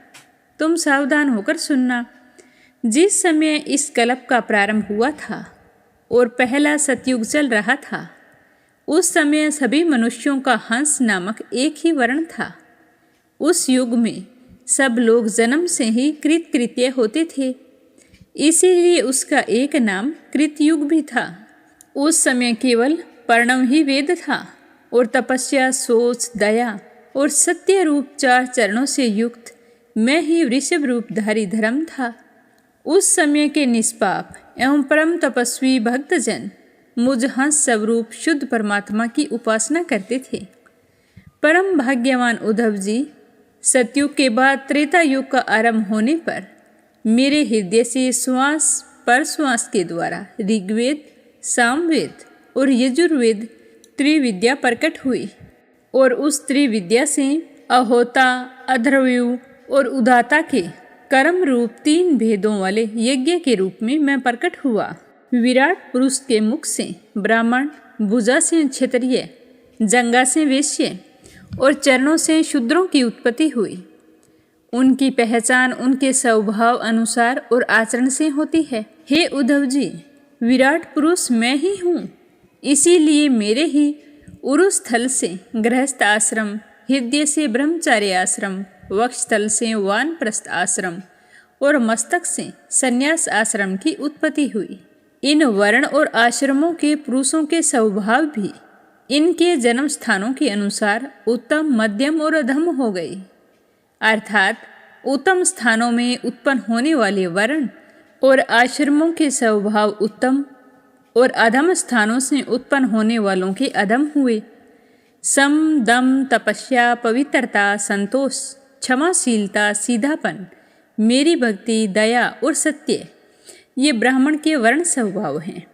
तुम सावधान होकर सुनना। जिस समय इस कल्प का प्रारंभ हुआ था और पहला सतयुग चल रहा था, उस समय सभी मनुष्यों का हंस नामक एक ही वर्ण था। उस युग में सब लोग जन्म से ही कृतकृत्य होते थे, इसीलिए उसका एक नाम कृतयुग भी था। उस समय केवल प्रणव ही वेद था और तपस्या, सोच, दया और सत्य रूप 4 चरणों से युक्त मैं ही वृषभ रूपधारी धर्म था। उस समय के निष्पाप एवं परम तपस्वी भक्तजन मुझ हंस स्वरूप शुद्ध परमात्मा की उपासना करते थे। परम भाग्यवान उद्धव जी, सतयुग के बाद त्रेता युग का आरंभ होने पर मेरे हृदय से श्वास पर श्वास के द्वारा ऋग्वेद, सामवेद और यजुर्वेद त्रिविद्या प्रकट हुई, और उस त्रिविद्या से अहोता, अध्वर्यु और उदाता के कर्म रूप 3 भेदों वाले यज्ञ के रूप में मैं प्रकट हुआ। विराट पुरुष के मुख से ब्राह्मण, भुजा से क्षत्रिय, जंगा से वैश्य और चरणों से शूद्रों की उत्पत्ति हुई। उनकी पहचान उनके स्वभाव अनुसार और आचरण से होती है। हे उद्धव जी, विराट पुरुष मैं ही हूँ, इसीलिए मेरे ही उरुस्थल से गृहस्थ आश्रम, हृदय से ब्रह्मचार्य आश्रम, वक्षस्थल से वानप्रस्थ आश्रम और मस्तक से संन्यास आश्रम की उत्पत्ति हुई। इन वर्ण और आश्रमों के पुरुषों के स्वभाव भी इनके जन्म स्थानों के अनुसार उत्तम, मध्यम और अधम हो गए। अर्थात उत्तम स्थानों में उत्पन्न होने वाले वर्ण और आश्रमों के स्वभाव उत्तम और अधम स्थानों से उत्पन्न होने वालों के अधम हुए। सम, दम, तपस्या, पवित्रता, संतोष, क्षमाशीलता, सीधापन, मेरी भक्ति, दया और सत्य, ये ब्राह्मण के वर्ण स्वभाव हैं।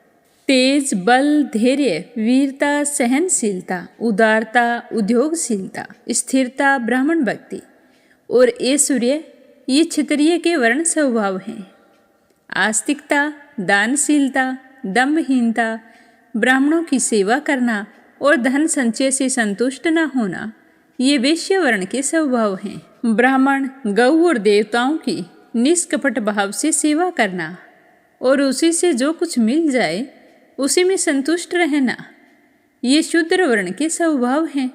तेज, बल, धैर्य, वीरता, सहनशीलता, उदारता, उद्योगशीलता, स्थिरता, ब्राह्मण भक्ति और ऐश्वर्य, ये क्षत्रिय के वर्ण स्वभाव हैं। आस्तिकता, दानशीलता, दम्भहीनता, ब्राह्मणों की सेवा करना और धन संचय से संतुष्ट न होना, ये वैश्य वर्ण के स्वभाव हैं। ब्राह्मण गौ और देवताओं की निष्कपट भाव से सेवा करना और उसी से जो कुछ मिल जाए उसी में संतुष्ट रहना, ये शूद्र वर्ण के स्वभाव हैं।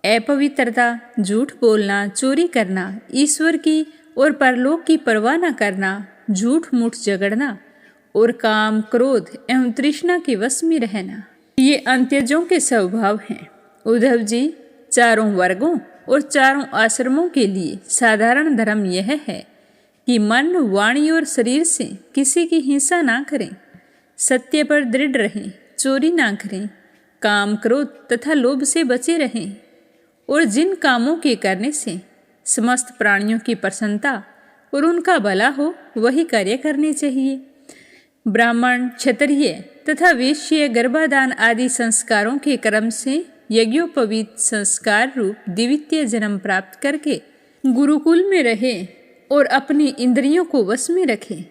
अपवित्रता, झूठ बोलना, चोरी करना, ईश्वर की और परलोक की परवाह न करना, झूठ मूठ झगड़ना और काम, क्रोध एवं तृष्णा के वश में रहना, ये अंत्यजों के स्वभाव हैं। उद्धव जी, चारों वर्गों और चारों आश्रमों के लिए साधारण धर्म यह है कि मन, वाणी और शरीर से किसी की हिंसा ना करें, सत्य पर दृढ़ रहें, चोरी ना करें, काम, क्रोध तथा लोभ से बचे रहें, और जिन कामों के करने से समस्त प्राणियों की प्रसन्नता और उनका भला हो वही कार्य करने चाहिए। ब्राह्मण, क्षत्रिय तथा वैश्य गर्भाधान आदि संस्कारों के क्रम से यज्ञोपवीत संस्कार रूप द्वितीय जन्म प्राप्त करके गुरुकुल में रहे और अपनी इंद्रियों को वश में रखे।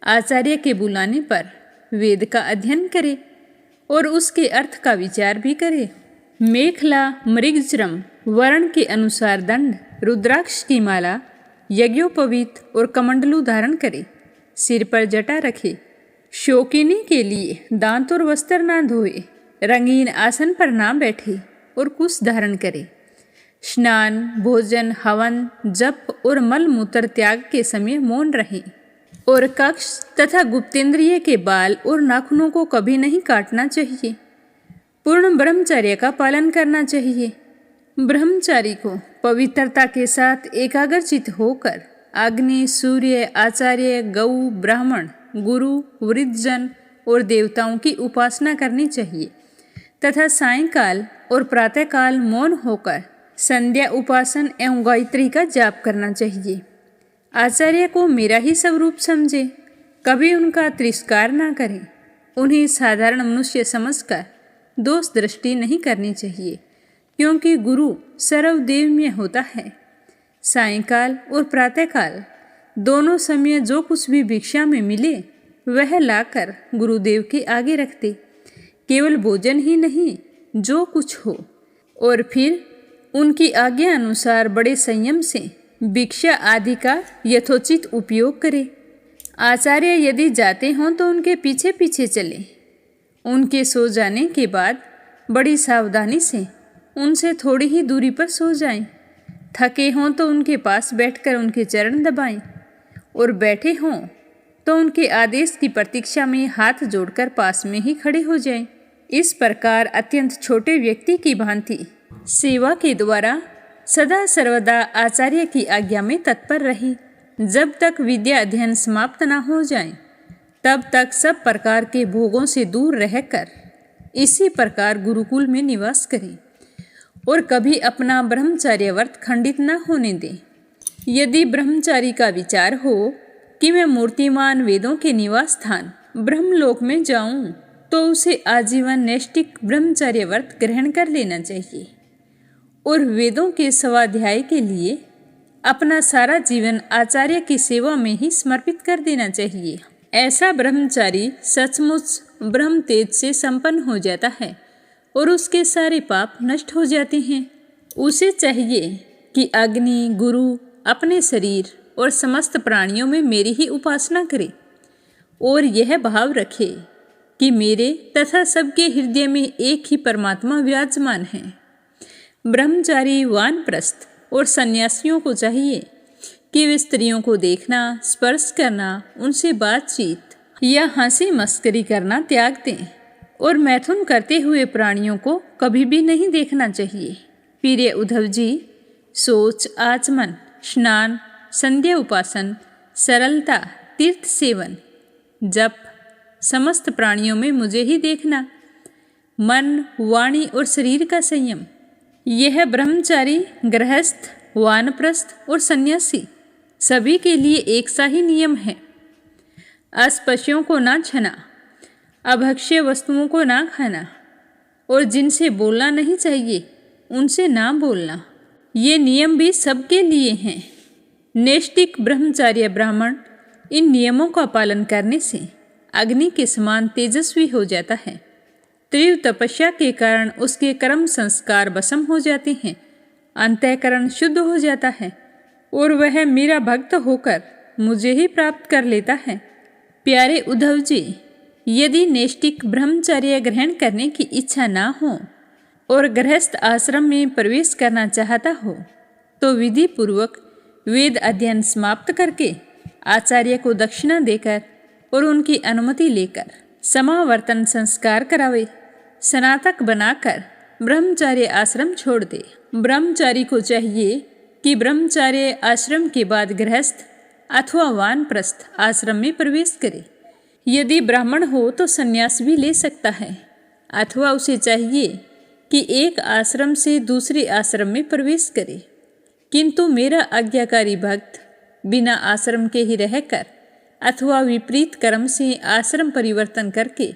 आचार्य के बुलाने पर वेद का अध्ययन करे और उसके अर्थ का विचार भी करे। मेखला मृगजृम वर्ण के अनुसार दंड, रुद्राक्ष की माला, यज्ञोपवीत और कमंडलू धारण करे। सिर पर जटा रखे। शौकीनी के लिए दांत और वस्त्र ना धोए। रंगीन आसन पर ना बैठे और कुश धारण करे। स्नान, भोजन, हवन, जप और मल मूत्र त्याग के समय मौन रहे और कक्ष तथा गुप्तेंद्रिय के बाल और नाखूनों को कभी नहीं काटना चाहिए। पूर्ण ब्रह्मचर्य का पालन करना चाहिए। ब्रह्मचारी को पवित्रता के साथ एकाग्रचित होकर अग्नि, सूर्य, आचार्य, गौ, ब्राह्मण, गुरु, वृद्धजन और देवताओं की उपासना करनी चाहिए तथा सायंकाल और प्रातःकाल मौन होकर संध्या उपासन एवं गायत्री का जाप करना चाहिए। आचार्य को मेरा ही स्वरूप समझे, कभी उनका तिरस्कार ना करें। उन्हें साधारण मनुष्य समझकर दोष दृष्टि नहीं करनी चाहिए, क्योंकि गुरु सर्वदेवमय होता है। सायंकाल और प्रातःकाल दोनों समय जो कुछ भी भिक्षा में मिले वह लाकर गुरुदेव के आगे रखते। केवल भोजन ही नहीं, जो कुछ हो, और फिर उनकी आज्ञा अनुसार बड़े संयम से भिक्षा आदि का यथोचित उपयोग करे। आचार्य यदि जाते हों तो उनके पीछे पीछे चले। उनके सो जाने के बाद बड़ी सावधानी से उनसे थोड़ी ही दूरी पर सो जाएं। थके हों तो उनके पास बैठकर उनके चरण दबाएं और बैठे हों तो उनके आदेश की प्रतीक्षा में हाथ जोड़कर पास में ही खड़े हो जाएं। इस प्रकार अत्यंत छोटे व्यक्ति की भांति सेवा के द्वारा सदा सर्वदा आचार्य की आज्ञा में तत्पर रहे। जब तक विद्या अध्ययन समाप्त न हो जाए तब तक सब प्रकार के भोगों से दूर रहकर इसी प्रकार गुरुकुल में निवास करें और कभी अपना ब्रह्मचर्य व्रत खंडित न होने दें। यदि ब्रह्मचारी का विचार हो कि मैं मूर्तिमान वेदों के निवास स्थान ब्रह्मलोक में जाऊं, तो उसे आजीवन नैष्ठिक ब्रह्मचर्य व्रत ग्रहण कर लेना चाहिए और वेदों के स्वाध्याय के लिए अपना सारा जीवन आचार्य की सेवा में ही समर्पित कर देना चाहिए। ऐसा ब्रह्मचारी सचमुच ब्रह्म तेज से संपन्न हो जाता है और उसके सारे पाप नष्ट हो जाते हैं। उसे चाहिए कि अग्नि, गुरु, अपने शरीर और समस्त प्राणियों में मेरी ही उपासना करे और यह भाव रखे कि मेरे तथा सबके हृदय में एक ही परमात्मा विराजमान है। ब्रह्मचारी, वानप्रस्थ और सन्यासियों को चाहिए कि वे स्त्रियों को देखना, स्पर्श करना, उनसे बातचीत या हंसी मस्करी करना त्याग दें और मैथुन करते हुए प्राणियों को कभी भी नहीं देखना चाहिए। प्रिय उद्धव जी, सोच, आचमन, स्नान, संध्या उपासन, सरलता, तीर्थ सेवन, जप, समस्त प्राणियों में मुझे ही देखना, मन, वाणी और शरीर का संयम, यह ब्रह्मचारी, गृहस्थ, वानप्रस्थ और सन्यासी सभी के लिए एक सा ही नियम है। अस्पृश्यों को ना छना, अभक्ष्य वस्तुओं को ना खाना और जिनसे बोलना नहीं चाहिए उनसे ना बोलना, ये नियम भी सबके लिए हैं। नैष्ठिक ब्रह्मचार्य ब्राह्मण इन नियमों का पालन करने से अग्नि के समान तेजस्वी हो जाता है। तीव्र तपस्या के कारण उसके कर्म संस्कार भस्म हो जाते हैं, अंतःकरण शुद्ध हो जाता है और वह मेरा भक्त होकर मुझे ही प्राप्त कर लेता है। प्यारे उद्धव जी, यदि नैष्ठिक ब्रह्मचर्य ग्रहण करने की इच्छा ना हो और गृहस्थ आश्रम में प्रवेश करना चाहता हो तो विधि पूर्वक वेद अध्ययन समाप्त करके आचार्य को दक्षिणा देकर और उनकी अनुमति लेकर समावर्तन संस्कार करावे। स्नातक बनाकर ब्रह्मचार्य आश्रम छोड़ दे। ब्रह्मचारी को चाहिए कि ब्रह्मचार्य आश्रम के बाद गृहस्थ अथवा वानप्रस्थ आश्रम में प्रवेश करे। यदि ब्राह्मण हो तो संन्यास भी ले सकता है, अथवा उसे चाहिए कि एक आश्रम से दूसरे आश्रम में प्रवेश करे। किंतु मेरा आज्ञाकारी भक्त बिना आश्रम के ही रहकर अथवा विपरीत कर्म से आश्रम परिवर्तन करके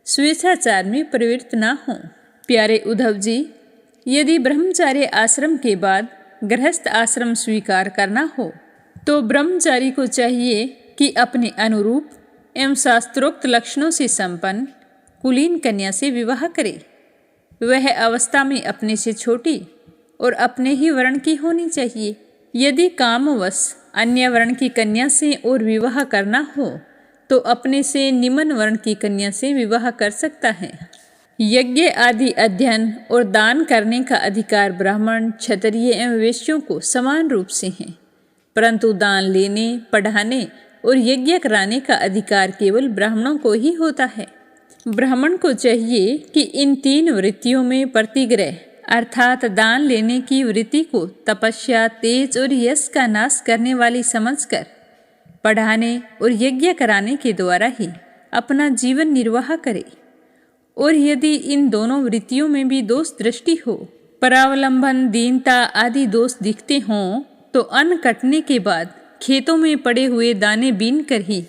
स्वेच्छाचार में प्रवृत्त न हो। प्यारे उद्धव जी, यदि ब्रह्मचार्य आश्रम के बाद गृहस्थ आश्रम स्वीकार करना हो तो ब्रह्मचारी को चाहिए कि अपने अनुरूप एवं शास्त्रोक्त लक्षणों से संपन्न कुलीन कन्या से विवाह करे। वह अवस्था में अपने से छोटी और अपने ही वर्ण की होनी चाहिए। यदि कामवश अन्य वर्ण की कन्या से और विवाह करना हो तो अपने से निम्न वर्ण की कन्या से विवाह कर सकता है। यज्ञ आदि अध्ययन और दान करने का अधिकार ब्राह्मण, क्षत्रिय एवं वैश्यों को समान रूप से है, परंतु दान लेने, पढ़ाने और यज्ञ कराने का अधिकार केवल ब्राह्मणों को ही होता है। ब्राह्मण को चाहिए कि इन 3 वृत्तियों में प्रतिग्रह अर्थात दान लेने की वृत्ति को तपस्या, तेज और यश का नाश करने वाली समझकर पढ़ाने और यज्ञ कराने के द्वारा ही अपना जीवन निर्वाह करे। और यदि इन दोनों वृत्तियों में भी दोष दृष्टि हो, परावलंबन, दीनता आदि दोष दिखते हों, तो अन्न कटने के बाद खेतों में पड़े हुए दाने बीन कर ही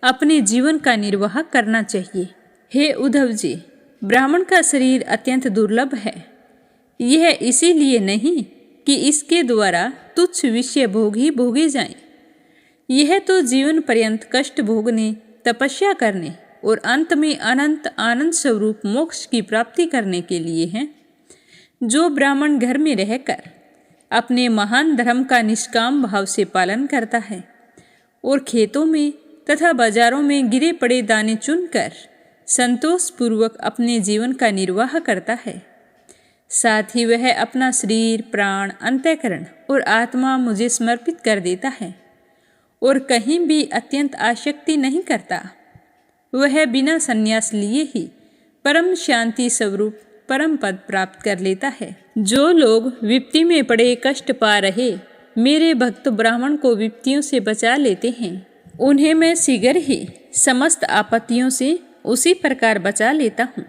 अपने जीवन का निर्वाह करना चाहिए। हे उद्धव जी, ब्राह्मण का शरीर अत्यंत दुर्लभ है। यह इसीलिए नहीं कि इसके द्वारा तुच्छ विषय भोग ही भोगे जाएं। यह तो जीवन पर्यंत कष्ट भोगने, तपस्या करने और अंत में अनंत आनंद स्वरूप मोक्ष की प्राप्ति करने के लिए है। जो ब्राह्मण घर में रहकर अपने महान धर्म का निष्काम भाव से पालन करता है और खेतों में तथा बाजारों में गिरे पड़े दाने चुनकर संतोष पूर्वक अपने जीवन का निर्वाह करता है, साथ ही वह अपना शरीर, प्राण, अंतःकरण और आत्मा मुझे समर्पित कर देता है और कहीं भी अत्यंत आसक्ति नहीं करता, वह बिना संन्यास लिए ही परम शांति स्वरूप परम पद प्राप्त कर लेता है। जो लोग विपत्ति में पड़े कष्ट पा रहे मेरे भक्त ब्राह्मण को विपत्तियों से बचा लेते हैं, उन्हें मैं शीघ्र ही समस्त आपत्तियों से उसी प्रकार बचा लेता हूँ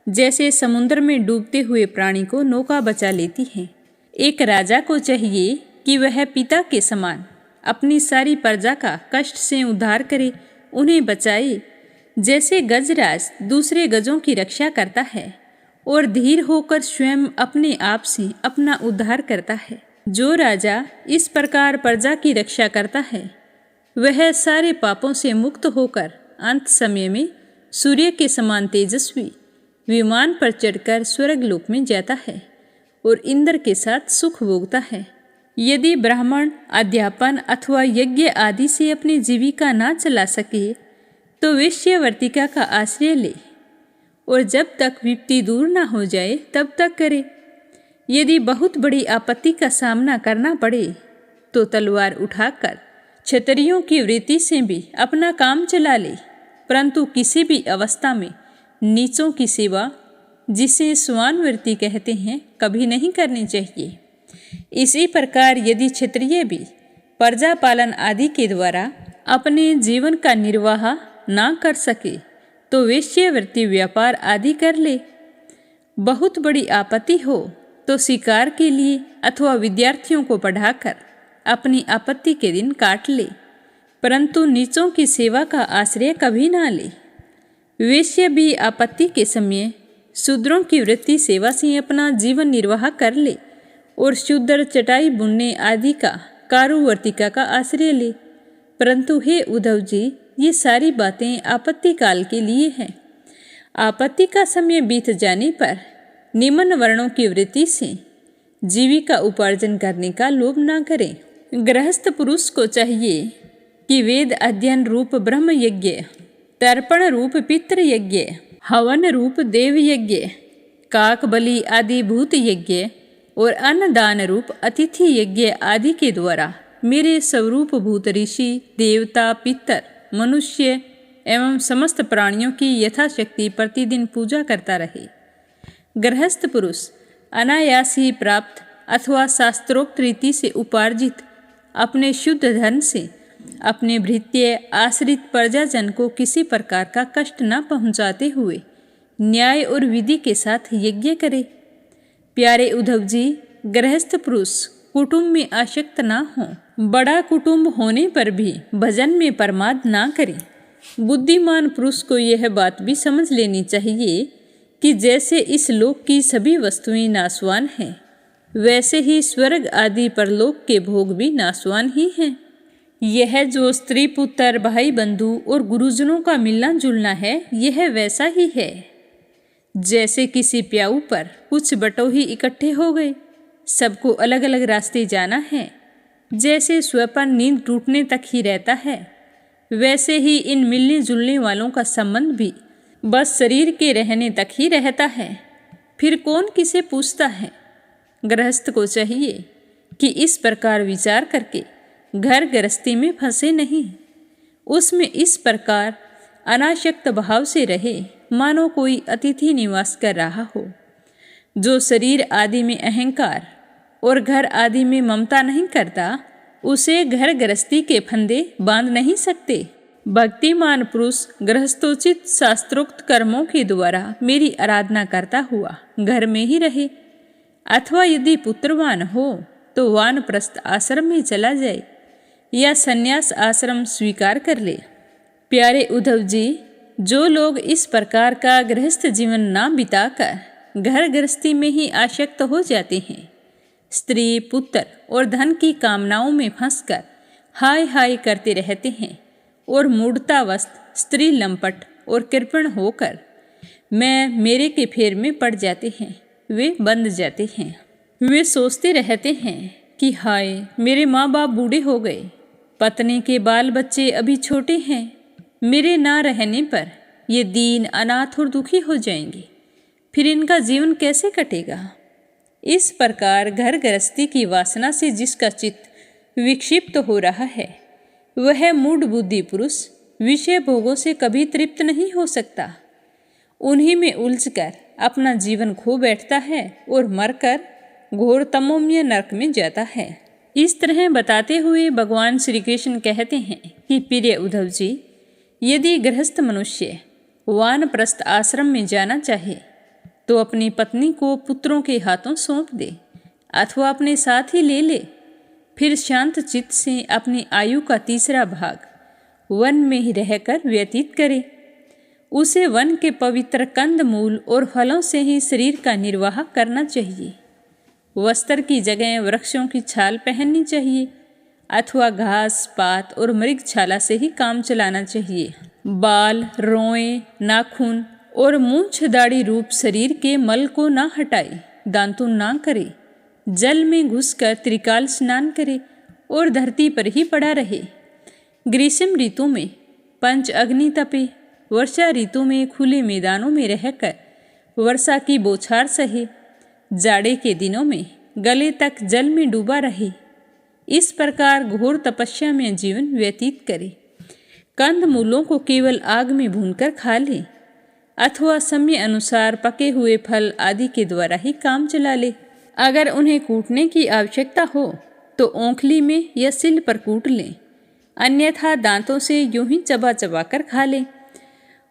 जैसे समुद्र में डूबते हुए प्राणी को नौका बचा लेती है। एक राजा को चाहिए कि वह पिता के समान अपनी सारी प्रजा का कष्ट से उद्धार करे, उन्हें बचाए, जैसे गजराज दूसरे गजों की रक्षा करता है और धीर होकर स्वयं अपने आप से अपना उद्धार करता है। जो राजा इस प्रकार प्रजा की रक्षा करता है वह सारे पापों से मुक्त होकर अंत समय में सूर्य के समान तेजस्वी विमान पर चढ़कर स्वर्गलोक में जाता है और इंद्र के साथ सुख भोगता है। यदि ब्राह्मण अध्यापन अथवा यज्ञ आदि से अपनी जीविका ना चला सके तो वेश्यावर्तिका का आश्रय ले और जब तक विपत्ति दूर ना हो जाए तब तक करे। यदि बहुत बड़ी आपत्ति का सामना करना पड़े तो तलवार उठाकर क्षत्रियों की वृत्ति से भी अपना काम चला ले, परंतु किसी भी अवस्था में नीचों की सेवा, जिसे स्वानवृत्ति कहते हैं, कभी नहीं करनी चाहिए। इसी प्रकार यदि क्षत्रिय भी प्रजा पालन आदि के द्वारा अपने जीवन का निर्वाह ना कर सके तो वेश्यावृत्ति, व्यापार आदि कर ले। बहुत बड़ी आपत्ति हो तो शिकार के लिए अथवा विद्यार्थियों को पढ़ाकर अपनी आपत्ति के दिन काट ले, परंतु नीचों की सेवा का आश्रय कभी ना ले। वेश्य भी आपत्ति के समय शूद्रों की वृत्ति सेवा से अपना जीवन निर्वाह कर ले और शूद्र चटाई बुनने आदि का कारुवर्तिका का आश्रय ले। परंतु हे उद्धव जी, ये सारी बातें आपत्ति काल के लिए हैं। आपत्ति का समय बीत जाने पर निम्न वर्णों की वृत्ति से जीविका उपार्जन करने का लोभ ना करें। गृहस्थ पुरुष को चाहिए कि वेद अध्ययन रूप ब्रह्म यज्ञ, तर्पण रूप पितृ यज्ञ, हवन रूप देव यज्ञ, काक बलि आदि भूत यज्ञ और अन्नदान रूप अतिथि यज्ञ आदि के द्वारा मेरे स्वरूप भूत ऋषि, देवता, पितर, मनुष्य एवं समस्त प्राणियों की यथाशक्ति प्रतिदिन पूजा करता रहे। गृहस्थ पुरुष अनायास ही प्राप्त अथवा शास्त्रोक्त रीति से उपार्जित अपने शुद्ध धन से अपने भृत्य आश्रित प्रजाजन को किसी प्रकार का कष्ट न पहुंचाते हुए न्याय और विधि के साथ यज्ञ करे। प्यारे उद्धव जी, गृहस्थ पुरुष कुटुंब में आसक्त ना हो, बड़ा कुटुंब होने पर भी भजन में प्रमाद ना करे। बुद्धिमान पुरुष को यह बात भी समझ लेनी चाहिए कि जैसे इस लोक की सभी वस्तुएं नाशवान हैं, वैसे ही स्वर्ग आदि परलोक के भोग भी नाशवान ही हैं। यह जो स्त्री पुत्र भाई बंधु और गुरुजनों का मिलना जुलना है, यह वैसा ही है जैसे किसी प्याऊ पर कुछ बटोही इकट्ठे हो गए, सबको अलग अलग रास्ते जाना है। जैसे स्वप्न नींद टूटने तक ही रहता है, वैसे ही इन मिलने जुलने वालों का संबंध भी बस शरीर के रहने तक ही रहता है। फिर कौन किसे पूछता है। गृहस्थ को चाहिए कि इस प्रकार विचार करके घर गृहस्थी में फंसे नहीं, उसमें इस प्रकार अनासक्त भाव से रहे मानो कोई अतिथि निवास कर रहा हो। जो शरीर आदि में अहंकार और घर आदि में ममता नहीं करता, उसे घर गृहस्थी के फंदे बांध नहीं सकते। भक्तिमान पुरुष गृहस्थोचित शास्त्रोक्त कर्मों के द्वारा मेरी आराधना करता हुआ घर में ही रहे, अथवा यदि पुत्रवान हो तो वानप्रस्थ आश्रम में चला जाए या संन्यास आश्रम स्वीकार कर ले। प्यारे उद्धव जी, जो लोग इस प्रकार का गृहस्थ जीवन ना बिताकर घर गृहस्थी में ही आसक्त हो जाते हैं, स्त्री पुत्र और धन की कामनाओं में फंसकर हाय हाय करते रहते हैं और मूढ़तावश स्त्री लंपट और कृपण होकर मैं मेरे के फेर में पड़ जाते हैं, वे बंध जाते हैं। वे सोचते रहते हैं कि हाय मेरे माँ बाप बूढ़े हो गए, पत्नी के बाल बच्चे अभी छोटे हैं, मेरे ना रहने पर ये दीन अनाथ और दुखी हो जाएंगे, फिर इनका जीवन कैसे कटेगा। इस प्रकार घर गृहस्थी की वासना से जिसका चित्त विक्षिप्त हो रहा है, वह मूढ़ बुद्धि पुरुष विषय भोगों से कभी तृप्त नहीं हो सकता। उन्हीं में उलझकर अपना जीवन खो बैठता है और मरकर घोर तमोमय नरक में जाता है। इस तरह बताते हुए भगवान श्री कृष्ण कहते हैं कि प्रिय उद्धव जी, यदि गृहस्थ मनुष्य वानप्रस्थ आश्रम में जाना चाहे तो अपनी पत्नी को पुत्रों के हाथों सौंप दे अथवा अपने साथ ही ले ले, फिर शांत चित्त से अपनी आयु का तीसरा भाग वन में ही रहकर व्यतीत करे। उसे वन के पवित्र कंद मूल और फलों से ही शरीर का निर्वाह करना चाहिए। वस्त्र की जगह वृक्षों की छाल पहननी चाहिए अथवा घास पात और मृगछाला से ही काम चलाना चाहिए। बाल रोए नाखून और मूंछ दाढ़ी रूप शरीर के मल को ना हटाए, दांतुन ना करे, जल में घुसकर त्रिकाल स्नान करे और धरती पर ही पड़ा रहे। ग्रीष्म ऋतु में पंच अग्नि तपे, वर्षा ऋतु में खुले मैदानों में रहकर वर्षा की बौछार सहे, जाड़े के दिनों में गले तक जल में डूबा रहे। इस प्रकार घोर तपस्या में जीवन व्यतीत करे। कंद मूलों को केवल आग में भूनकर खा ले अथवा समय अनुसार पके हुए फल आदि के द्वारा ही काम चला ले। अगर उन्हें कूटने की आवश्यकता हो तो ओंखली में या सिल पर कूट लें, अन्यथा दांतों से यूं ही चबा चबा कर खा लें।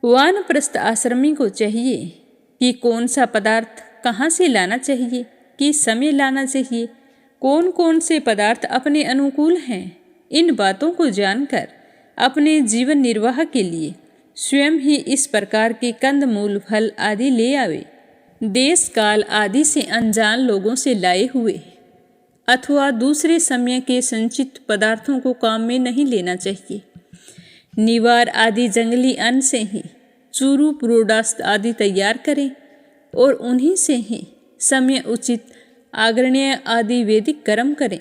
वानप्रस्थ आश्रमी को चाहिए कि कौन सा पदार्थ कहाँ से लाना चाहिए, किस समय लाना चाहिए, कौन कौन से पदार्थ अपने अनुकूल हैं, इन बातों को जानकर अपने जीवन निर्वाह के लिए स्वयं ही इस प्रकार के कंद मूल फल आदि ले आवे। देश काल आदि से अनजान लोगों से लाए हुए अथवा दूसरे समय के संचित पदार्थों को काम में नहीं लेना चाहिए। निवार आदि जंगली अन्न से ही चूरू पुरोडास्त आदि तैयार करें और उन्हीं से ही समय उचित आग्रणीय आदि वैदिक कर्म करें।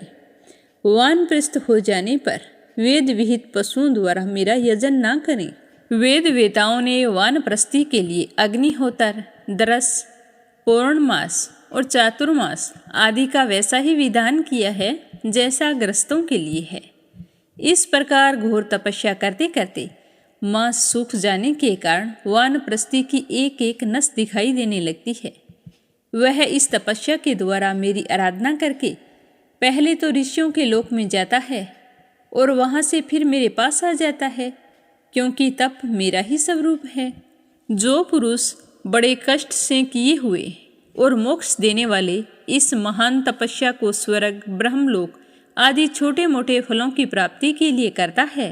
वानप्रस्थ हो जाने पर वेद विहित पशुओं द्वारा मेरा यजन ना करें। वेद वेताओं ने वानप्रस्थी के लिए अग्निहोत्र, दरस, पौर्णमास और चातुर्मास आदि का वैसा ही विधान किया है जैसा ग्रस्तों के लिए है। इस प्रकार घोर तपस्या करते करते मांस सूख जाने के कारण वानप्रस्थी की एक एक नस दिखाई देने लगती है। वह इस तपस्या के द्वारा मेरी आराधना करके पहले तो ऋषियों के लोक में जाता है और वहाँ से फिर मेरे पास आ जाता है, क्योंकि तप मेरा ही स्वरूप है। जो पुरुष बड़े कष्ट से किए हुए और मोक्ष देने वाले इस महान तपस्या को स्वर्ग, ब्रह्मलोक आदि छोटे मोटे फलों की प्राप्ति के लिए करता है,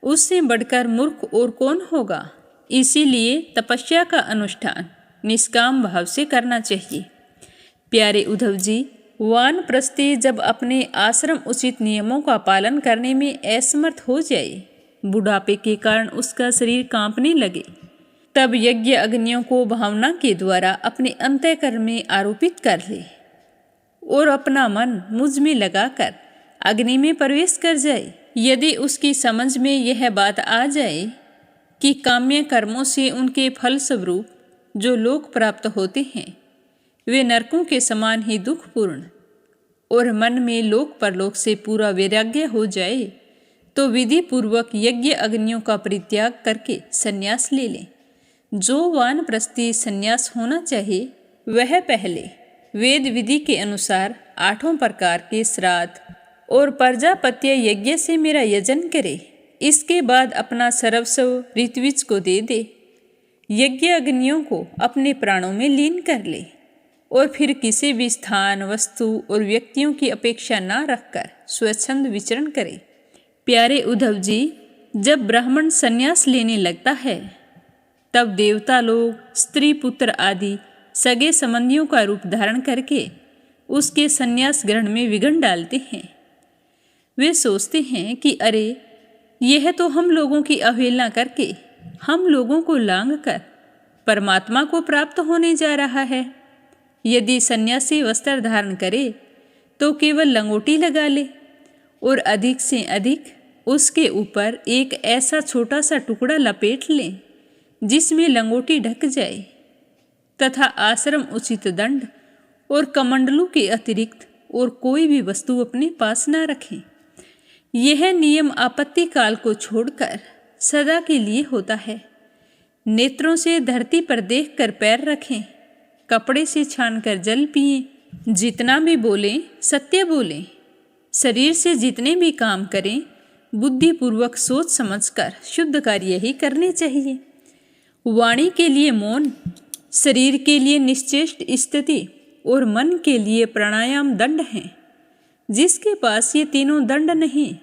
उससे बढ़कर मूर्ख और कौन होगा। इसीलिए तपस्या का अनुष्ठान निष्काम भाव से करना चाहिए। प्यारे उद्धव जी, वानप्रस्थी जब अपने आश्रम उचित नियमों का पालन करने में असमर्थ हो जाए, बुढ़ापे के कारण उसका शरीर कांपने लगे, तब यज्ञ अग्नियों को भावना के द्वारा अपने अंतःकरण में आरोपित कर ले और अपना मन मुझ में लगाकर अग्नि में प्रवेश कर जाए। यदि उसकी समझ में यह बात आ जाए कि काम्य कर्मों से उनके फल स्वरूप जो लोक प्राप्त होते हैं वे नरकों के समान ही दुखपूर्ण, और मन में लोक परलोक से पूरा वैराग्य हो जाए, तो विधि पूर्वक यज्ञ अग्नियों का परित्याग करके संन्यास ले लें। जो वानप्रस्थी संन्यास होना चाहिए वह पहले वेद विधि के अनुसार 8 प्रकार के श्राद्ध और प्रजापत्य यज्ञ से मेरा यजन करे। इसके बाद अपना सर्वस्व ऋत्विज को दे दे, यज्ञ अग्नियों को अपने प्राणों में लीन कर ले और फिर किसी भी स्थान, वस्तु और व्यक्तियों की अपेक्षा न रखकर स्वच्छंद विचरण करे। प्यारे उद्धव जी, जब ब्राह्मण संन्यास लेने लगता है तब देवता लोग, स्त्री पुत्र आदि सगे संबंधियों का रूप धारण करके उसके संन्यास ग्रहण में विघ्न डालते हैं। वे सोचते हैं कि अरे, यह तो हम लोगों की अवहेलना करके हम लोगों को लांघ कर परमात्मा को प्राप्त होने जा रहा है। यदि सन्यासी वस्त्र धारण करे तो केवल लंगोटी लगा ले और अधिक से अधिक उसके ऊपर एक ऐसा छोटा सा टुकड़ा लपेट लें जिसमें लंगोटी ढक जाए, तथा आश्रम उचित दंड और कमंडलू के अतिरिक्त और कोई भी वस्तु अपने पास न रखें। यह नियम आपत्ति काल को छोड़कर सदा के लिए होता है। नेत्रों से धरती पर देखकर पैर रखें, कपड़े से छानकर जल पिएं, जितना भी बोलें सत्य बोलें, शरीर से जितने भी काम करें बुद्धिपूर्वक सोच समझकर शुद्ध कार्य ही करने चाहिए। वाणी के लिए मौन, शरीर के लिए निश्चेष्ट स्थिति और मन के लिए प्राणायाम दंड हैं। जिसके पास ये तीनों दंड नहीं,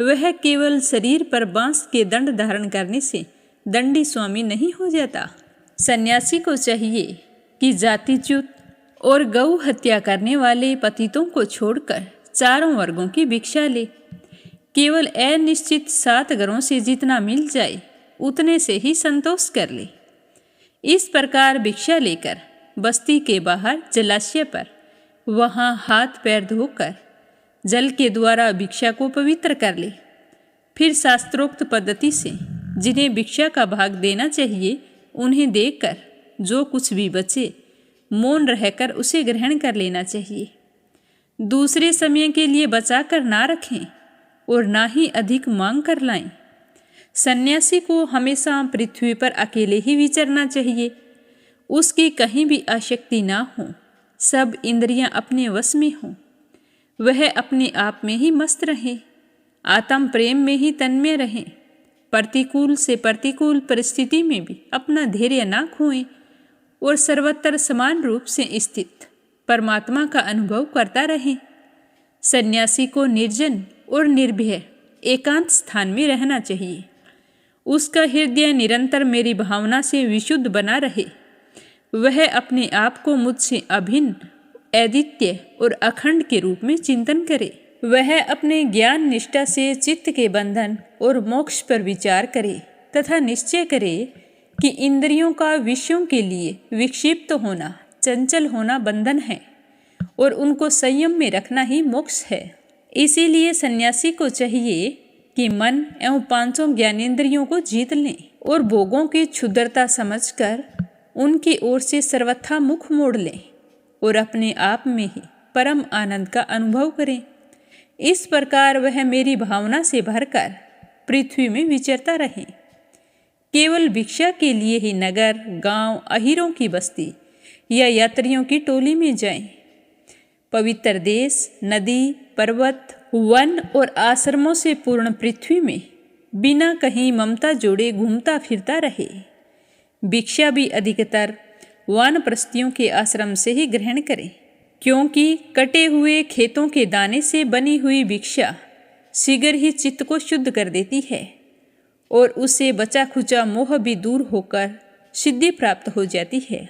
वह केवल शरीर पर बांस के दंड धारण करने से दंडी स्वामी नहीं हो जाता। सन्यासी को चाहिए कि जातिच्युत और गौ हत्या करने वाले पतितों को छोड़कर चारों वर्गों की भिक्षा ले। केवल अनिश्चित 7 घरों से जितना मिल जाए उतने से ही संतोष कर ले। इस प्रकार भिक्षा लेकर बस्ती के बाहर जलाशय पर वहाँ हाथ पैर धोकर जल के द्वारा भिक्षा को पवित्र कर ले। फिर शास्त्रोक्त पद्धति से जिन्हें भिक्षा का भाग देना चाहिए उन्हें देकर जो कुछ भी बचे मौन रहकर उसे ग्रहण कर लेना चाहिए। दूसरे समय के लिए बचा कर ना रखें और ना ही अधिक मांग कर लाएं। सन्यासी को हमेशा पृथ्वी पर अकेले ही विचरना चाहिए। उसकी कहीं भी आसक्ति ना हो, सब इंद्रियां अपने वश में हों। वह अपने आप में ही मस्त रहे, आत्म प्रेम में ही तन्मय रहें। प्रतिकूल से प्रतिकूल परिस्थिति में भी अपना धैर्य ना खोएं और सर्वत्र समान रूप से स्थित परमात्मा का अनुभव करता रहें। सन्यासी को निर्जन और निर्भय एकांत स्थान में रहना चाहिए। उसका हृदय निरंतर मेरी भावना से विशुद्ध बना रहे। वह अपने आप को मुझसे अभिन्न, अद्वितीय और अखंड के रूप में चिंतन करे। वह अपने ज्ञान निष्ठा से चित्त के बंधन और मोक्ष पर विचार करे तथा निश्चय करे कि इंद्रियों का विषयों के लिए विक्षिप्त होना, चंचल होना बंधन है और उनको संयम में रखना ही मोक्ष है। इसीलिए सन्यासी को चाहिए कि मन एवं 5 ज्ञानेंद्रियों को जीत लें और भोगों की क्षुद्रता समझकर उनकी ओर से सर्वथा मुख मोड़ लें और अपने आप में ही परम आनंद का अनुभव करें। इस प्रकार वह मेरी भावना से भरकर पृथ्वी में विचरता रहे। केवल भिक्षा के लिए ही नगर, गांव, अहीरों की बस्ती या यात्रियों की टोली में जाएं। पवित्र देश, नदी, पर्वत, वन और आश्रमों से पूर्ण पृथ्वी में बिना कहीं ममता जोड़े घूमता फिरता रहे। भिक्षा भी अधिकतर वानप्रस्थियों के आश्रम से ही ग्रहण करें, क्योंकि कटे हुए खेतों के दाने से बनी हुई भिक्षा शीघ्र ही चित्त को शुद्ध कर देती है और उससे बचा खुचा मोह भी दूर होकर सिद्धि प्राप्त हो जाती है।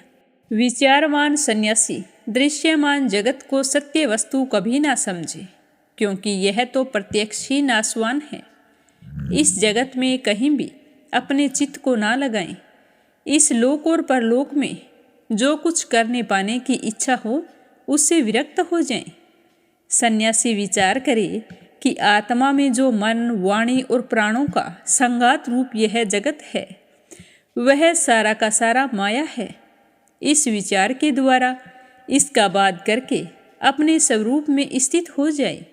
विचारवान सन्यासी दृश्यमान जगत को सत्य वस्तु कभी ना समझे, क्योंकि यह तो प्रत्यक्ष ही नाशवान है। इस जगत में कहीं भी अपने चित्त को ना लगाएं। इस लोक और परलोक में जो कुछ करने पाने की इच्छा हो उससे विरक्त हो जाएं। सन्यासी विचार करे कि आत्मा में जो मन, वाणी और प्राणों का संगात रूप यह जगत है, वह सारा का सारा माया है। इस विचार के द्वारा इसका बाध करके अपने स्वरूप में स्थित हो जाए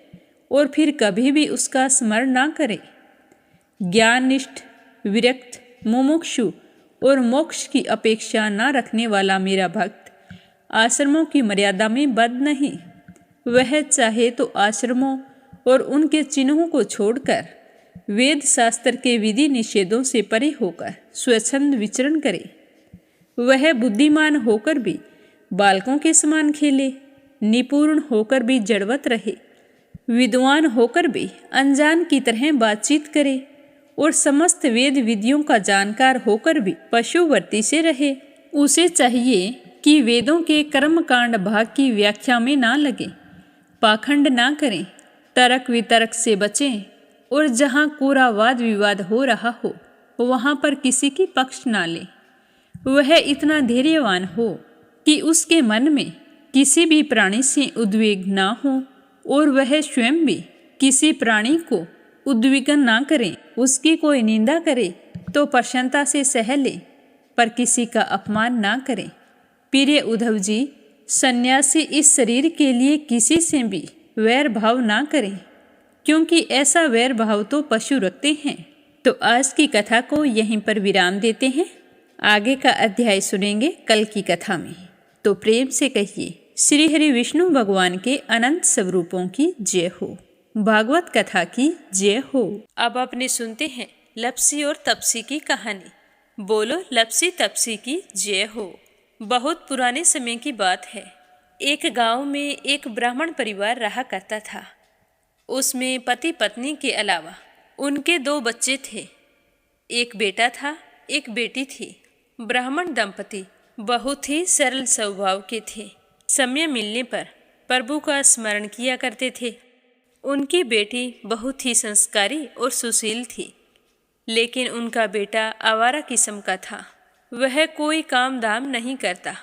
और फिर कभी भी उसका स्मरण ना करे। ज्ञाननिष्ठ, विरक्त, मुमुक्षु और मोक्ष की अपेक्षा न रखने वाला मेरा भक्त आश्रमों की मर्यादा में बद्ध नहीं। वह चाहे तो आश्रमों और उनके चिन्हों को छोड़कर वेद शास्त्र के विधि निषेधों से परे होकर स्वच्छंद विचरण करे। वह बुद्धिमान होकर भी बालकों के समान खेले, निपुण होकर भी जड़वत रहे, विद्वान होकर भी अनजान की तरह बातचीत करे और समस्त वेद विधियों का जानकार होकर भी पशुवर्ती से रहे। उसे चाहिए कि वेदों के कर्मकांड भाग की व्याख्या में ना लगे, पाखंड ना करें, तर्क वितर्क से बचें और जहाँ कोरा वाद विवाद हो रहा हो वहाँ पर किसी की पक्ष ना ले। वह इतना धैर्यवान हो कि उसके मन में किसी भी प्राणी से उद्वेग ना हो और वह स्वयं भी किसी प्राणी को उद्विग्न ना करे। उसकी कोई निंदा करे तो प्रसन्नता से सह ले, पर किसी का अपमान ना करे। प्रिय उद्धव जी, सन्यासी इस शरीर के लिए किसी से भी वैर भाव ना करें, क्योंकि ऐसा वैर भाव तो पशु रखते हैं। तो आज की कथा को यहीं पर विराम देते हैं। आगे का अध्याय सुनेंगे कल की कथा में। तो प्रेम से कहिए श्री हरि विष्णु भगवान के अनंत स्वरूपों की जय हो, भागवत कथा की जय हो। अब आपने सुनते हैं लप्सी और तपसी की कहानी। बोलो लप्सी तपसी की जय हो। बहुत पुराने समय की बात है। एक गांव में एक ब्राह्मण परिवार रहा करता था। उसमें पति पत्नी के अलावा उनके 2 बच्चे थे। एक बेटा था, एक बेटी थी। ब्राह्मण दंपति बहुत ही सरल स्वभाव के थे। समय मिलने पर प्रभु का स्मरण किया करते थे। उनकी बेटी बहुत ही संस्कारी और सुशील थी, लेकिन उनका बेटा आवारा किस्म का था। वह कोई काम धाम नहीं करता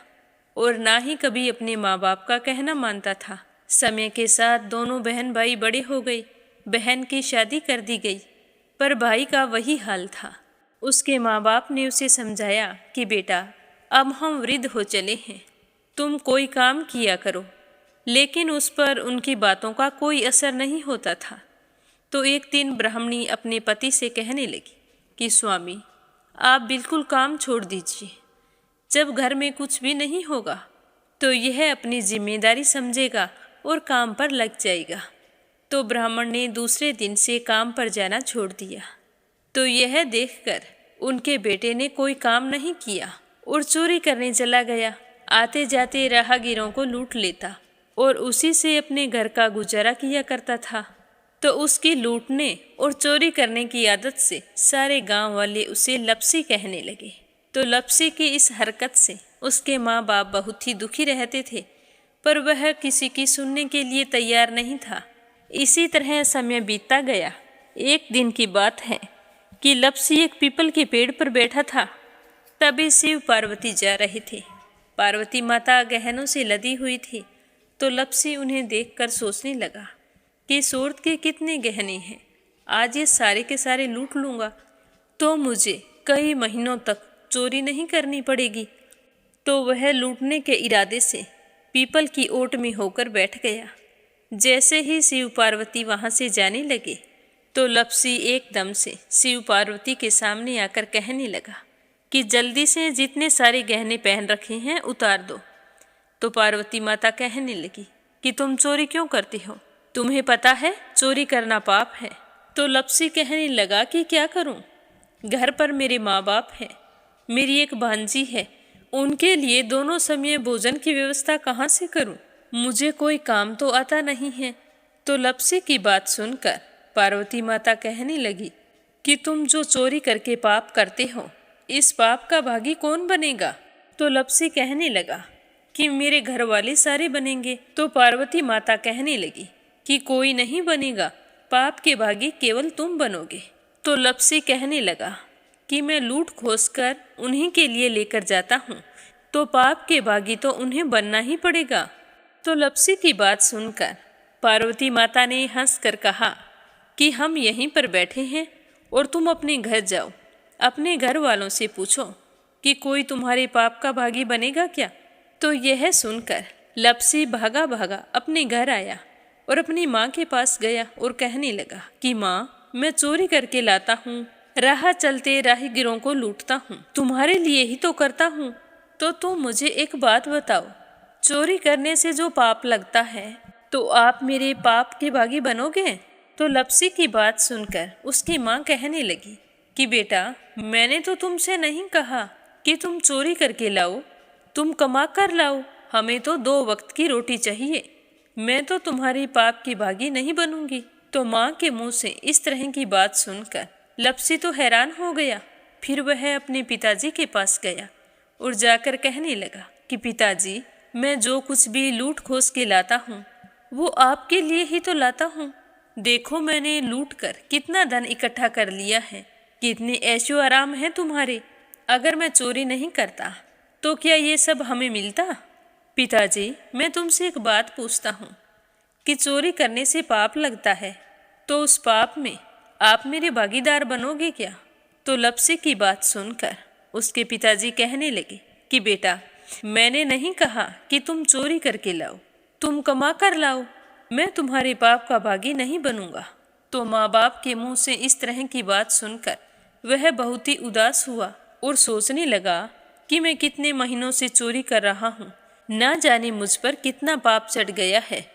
और ना ही कभी अपने माँ बाप का कहना मानता था। समय के साथ दोनों बहन भाई बड़े हो गए। बहन की शादी कर दी गई, पर भाई का वही हाल था। उसके माँ बाप ने उसे समझाया कि बेटा, अब हम वृद्ध हो चले हैं, तुम कोई काम किया करो, लेकिन उस पर उनकी बातों का कोई असर नहीं होता था। तो एक दिन ब्राह्मणी अपने पति से कहने लगी कि स्वामी, आप बिल्कुल काम छोड़ दीजिए। जब घर में कुछ भी नहीं होगा तो यह अपनी जिम्मेदारी समझेगा और काम पर लग जाएगा। तो ब्राह्मण ने दूसरे दिन से काम पर जाना छोड़ दिया। तो यह देखकर उनके बेटे ने कोई काम नहीं किया और चोरी करने चला गया। आते जाते राहगीरों को लूट लेता और उसी से अपने घर का गुजारा किया करता था। तो उसकी लूटने और चोरी करने की आदत से सारे गांव वाले उसे लप्सी कहने लगे। तो लप्सी की इस हरकत से उसके माँ बाप बहुत ही दुखी रहते थे, पर वह किसी की सुनने के लिए तैयार नहीं था। इसी तरह समय बीतता गया। एक दिन की बात है कि लप्सी एक पीपल के पेड़ पर बैठा था। तभी शिव पार्वती जा रहे थे। पार्वती माता गहनों से लदी हुई थी। तो लप्सी उन्हें देखकर सोचने लगा कि सूरत के कितने गहने हैं, आज ये सारे के सारे लूट लूँगा तो मुझे कई महीनों तक चोरी नहीं करनी पड़ेगी। तो वह लूटने के इरादे से पीपल की ओट में होकर बैठ गया। जैसे ही शिव पार्वती वहाँ से जाने लगे तो लप्सी एकदम से शिव पार्वती के सामने आकर कहने लगा कि जल्दी से जितने सारे गहने पहन रखे हैं उतार दो। तो पार्वती माता कहने लगी कि तुम चोरी क्यों करती हो, तुम्हें पता है चोरी करना पाप है। तो लप्सी कहने लगा कि क्या करूं, घर पर मेरे माँ बाप हैं, मेरी एक भांजी है, उनके लिए दोनों समय भोजन की व्यवस्था कहाँ से करूं, मुझे कोई काम तो आता नहीं है। तो लप्सी की बात सुनकर पार्वती माता कहने लगी कि तुम जो चोरी करके पाप करते हो, इस पाप का भागी कौन बनेगा। तो लप्सी कहने लगा कि मेरे घर वाले सारे बनेंगे। तो पार्वती माता कहने लगी कि कोई नहीं बनेगा, पाप के भागी केवल तुम बनोगे। तो लप्सी कहने लगा कि मैं लूट खोस कर उन्हीं के लिए लेकर जाता हूँ, तो पाप के भागी तो उन्हें बनना ही पड़ेगा। तो लप्सी की बात सुनकर पार्वती माता ने हंसकर कहा कि हम यहीं पर बैठे हैं और तुम अपने घर जाओ, अपने घर वालों से पूछो कि कोई तुम्हारे पाप का भागी बनेगा क्या। तो यह सुनकर लप्सी भागा भागा अपने घर आया और अपनी माँ के पास गया और कहने लगा कि माँ, मैं चोरी करके लाता हूँ, राह चलते राहगीरों को लूटता हूँ, तुम्हारे लिए ही तो करता हूँ। तो तुम मुझे एक बात बताओ, चोरी करने से जो पाप लगता है तो आप मेरे पाप के भागी बनोगे। तो लप्सी की बात सुनकर उसकी माँ कहने लगी कि बेटा, मैंने तो तुमसे नहीं कहा कि तुम चोरी करके लाओ, तुम कमा कर लाओ, हमें तो 2 वक्त की रोटी चाहिए, मैं तो तुम्हारी पाप की भागी नहीं बनूंगी। तो माँ के मुंह से इस तरह की बात सुनकर लप्सी तो हैरान हो गया। फिर वह अपने पिताजी के पास गया और जाकर कहने लगा कि पिताजी, मैं जो कुछ भी लूट खोस के लाता हूँ वो आपके लिए ही तो लाता हूँ। देखो मैंने लूट कर कितना धन इकट्ठा कर लिया है, कितने ऐशो आराम हैं तुम्हारे। अगर मैं चोरी नहीं करता तो क्या ये सब हमें मिलता। पिताजी, मैं तुमसे एक बात पूछता हूँ कि चोरी करने से पाप लगता है, तो उस पाप में आप मेरे भागीदार बनोगे क्या। तो लप्सी की बात सुनकर उसके पिताजी कहने लगे कि बेटा, मैंने नहीं कहा कि तुम चोरी करके लाओ, तुम कमा कर लाओ, मैं तुम्हारे पाप का भागी नहीं बनूंगा। तो माँ बाप के मुंह से इस तरह की बात सुनकर वह बहुत ही उदास हुआ और सोचने लगा कि मैं कितने महीनों से चोरी कर रहा हूँ, ना जाने मुझ पर कितना पाप चढ़ गया है,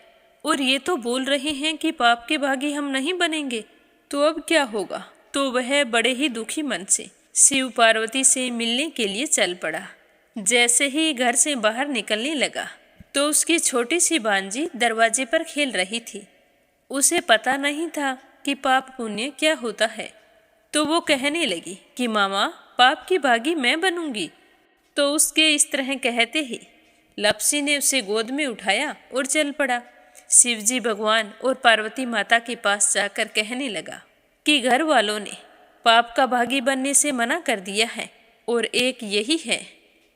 और ये तो बोल रहे हैं कि पाप के भागी हम नहीं बनेंगे, तो अब क्या होगा। तो वह बड़े ही दुखी मन से शिव पार्वती से मिलने के लिए चल पड़ा। जैसे ही घर से बाहर निकलने लगा तो उसकी छोटी सी भांजी दरवाजे पर खेल रही थी। उसे पता नहीं था कि पाप पुण्य क्या होता है, तो वो कहने लगी कि मामा, पाप की भागी मैं बनूंगी। तो उसके इस तरह कहते ही लप्सी ने उसे गोद में उठाया और चल पड़ा। शिवजी भगवान और पार्वती माता के पास जाकर कहने लगा कि घर वालों ने पाप का भागी बनने से मना कर दिया है और एक यही है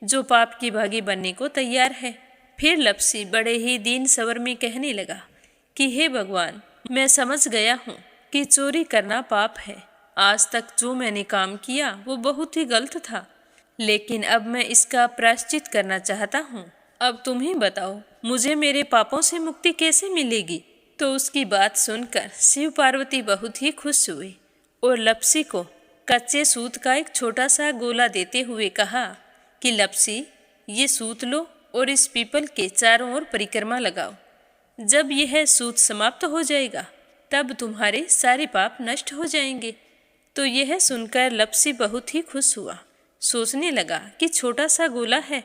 जो पाप की भागी बनने को तैयार है। फिर लप्सी बड़े ही दीन स्वर में कहने लगा कि हे भगवान, मैं समझ गया हूँ कि चोरी करना पाप है। आज तक जो मैंने काम किया वो बहुत ही गलत था, लेकिन अब मैं इसका प्रायश्चित करना चाहता हूँ। अब तुम ही बताओ, मुझे मेरे पापों से मुक्ति कैसे मिलेगी। तो उसकी बात सुनकर शिव पार्वती बहुत ही खुश हुए और लप्सी को कच्चे सूत का एक छोटा सा गोला देते हुए कहा कि लप्सी, ये सूत लो और इस पीपल के चारों ओर परिक्रमा लगाओ। जब यह सूत समाप्त हो जाएगा तब तुम्हारे सारे पाप नष्ट हो जाएंगे। तो यह सुनकर लप्सी बहुत ही खुश हुआ। सोचने लगा कि छोटा सा गोला है,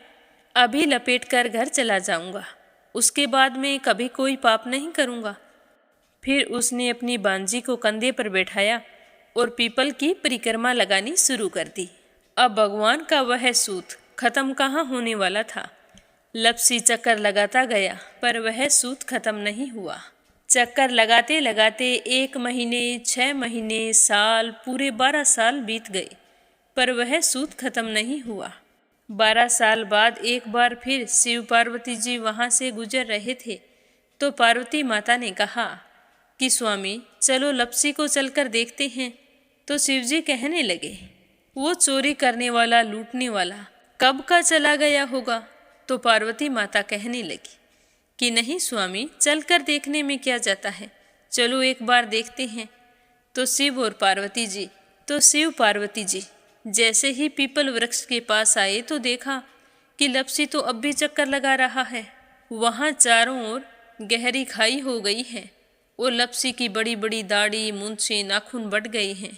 अभी लपेट कर घर चला जाऊंगा, उसके बाद में कभी कोई पाप नहीं करूंगा। फिर उसने अपनी बांजी को कंधे पर बैठाया और पीपल की परिक्रमा लगानी शुरू कर दी। अब भगवान का वह सूत खत्म कहाँ होने वाला था। लप्सी चक्कर लगाता गया पर वह सूत खत्म नहीं हुआ। चक्कर लगाते लगाते 1 महीने, 6 महीने, साल, पूरे 12 साल बीत गए पर वह सूत खत्म नहीं हुआ। 12 साल बाद एक बार फिर शिव पार्वती जी वहाँ से गुजर रहे थे तो पार्वती माता ने कहा कि स्वामी, चलो लप्सी को चलकर देखते हैं। तो शिवजी कहने लगे, वो चोरी करने वाला, लूटने वाला कब का चला गया होगा। तो पार्वती माता कहने लगी कि नहीं स्वामी, चलकर देखने में क्या जाता है, चलो एक बार देखते हैं। तो शिव पार्वती जी जैसे ही पीपल वृक्ष के पास आए तो देखा कि लप्सी तो अब भी चक्कर लगा रहा है। वहाँ चारों ओर गहरी खाई हो गई है और लप्सी की बड़ी बड़ी दाढ़ी, मूंछें, नाखून बढ़ गए हैं।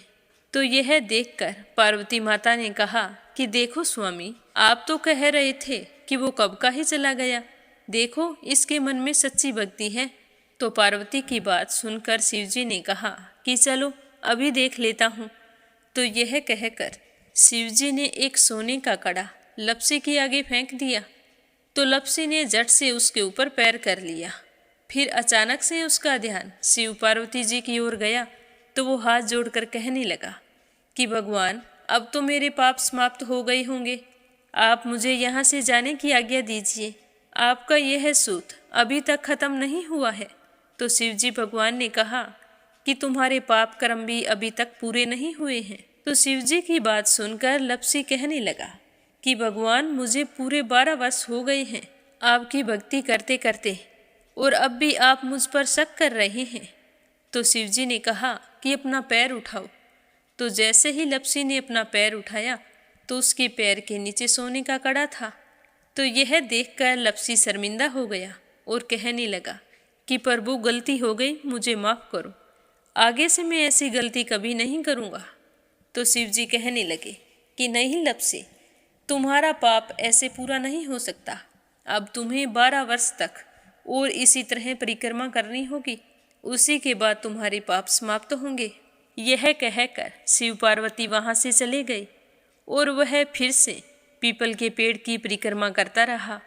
तो यह देखकर पार्वती माता ने कहा कि देखो स्वामी, आप तो कह रहे थे कि वो कब का ही चला गया, देखो इसके मन में सच्ची भक्ति है। तो पार्वती की बात सुनकर शिवजी ने कहा कि चलो अभी देख लेता हूँ। तो यह कहकर शिवजी ने एक सोने का कड़ा लप्सी के आगे फेंक दिया। तो लपसी ने झट से उसके ऊपर पैर कर लिया। फिर अचानक से उसका ध्यान शिव पार्वती जी की ओर गया तो वो हाथ जोड़कर कहने लगा कि भगवान, अब तो मेरे पाप समाप्त हो गए होंगे, आप मुझे यहाँ से जाने की आज्ञा दीजिए। आपका यह सूत अभी तक खत्म नहीं हुआ है। तो शिवजी भगवान ने कहा कि तुम्हारे पाप कर्म भी अभी तक पूरे नहीं हुए हैं। तो शिवजी की बात सुनकर लपसी कहने लगा कि भगवान, मुझे पूरे 12 वर्ष हो गए हैं आपकी भक्ति करते करते, और अब भी आप मुझ पर शक कर रहे हैं। तो शिवजी ने कहा कि अपना पैर उठाओ। तो जैसे ही लपसी ने अपना पैर उठाया तो उसके पैर के नीचे सोने का कड़ा था। तो यह देखकर लपसी शर्मिंदा हो गया और कहने लगा कि प्रभु, गलती हो गई, मुझे माफ़ करो, आगे से मैं ऐसी गलती कभी नहीं करूँगा। तो शिवजी कहने लगे कि नहीं लपसी, तुम्हारा पाप ऐसे पूरा नहीं हो सकता। अब तुम्हें 12 वर्ष तक और इसी तरह परिक्रमा करनी होगी, उसी के बाद तुम्हारे पाप समाप्त होंगे। यह कहकर शिव पार्वती वहाँ से चले गए और वह फिर से पीपल के पेड़ की परिक्रमा करता रहा।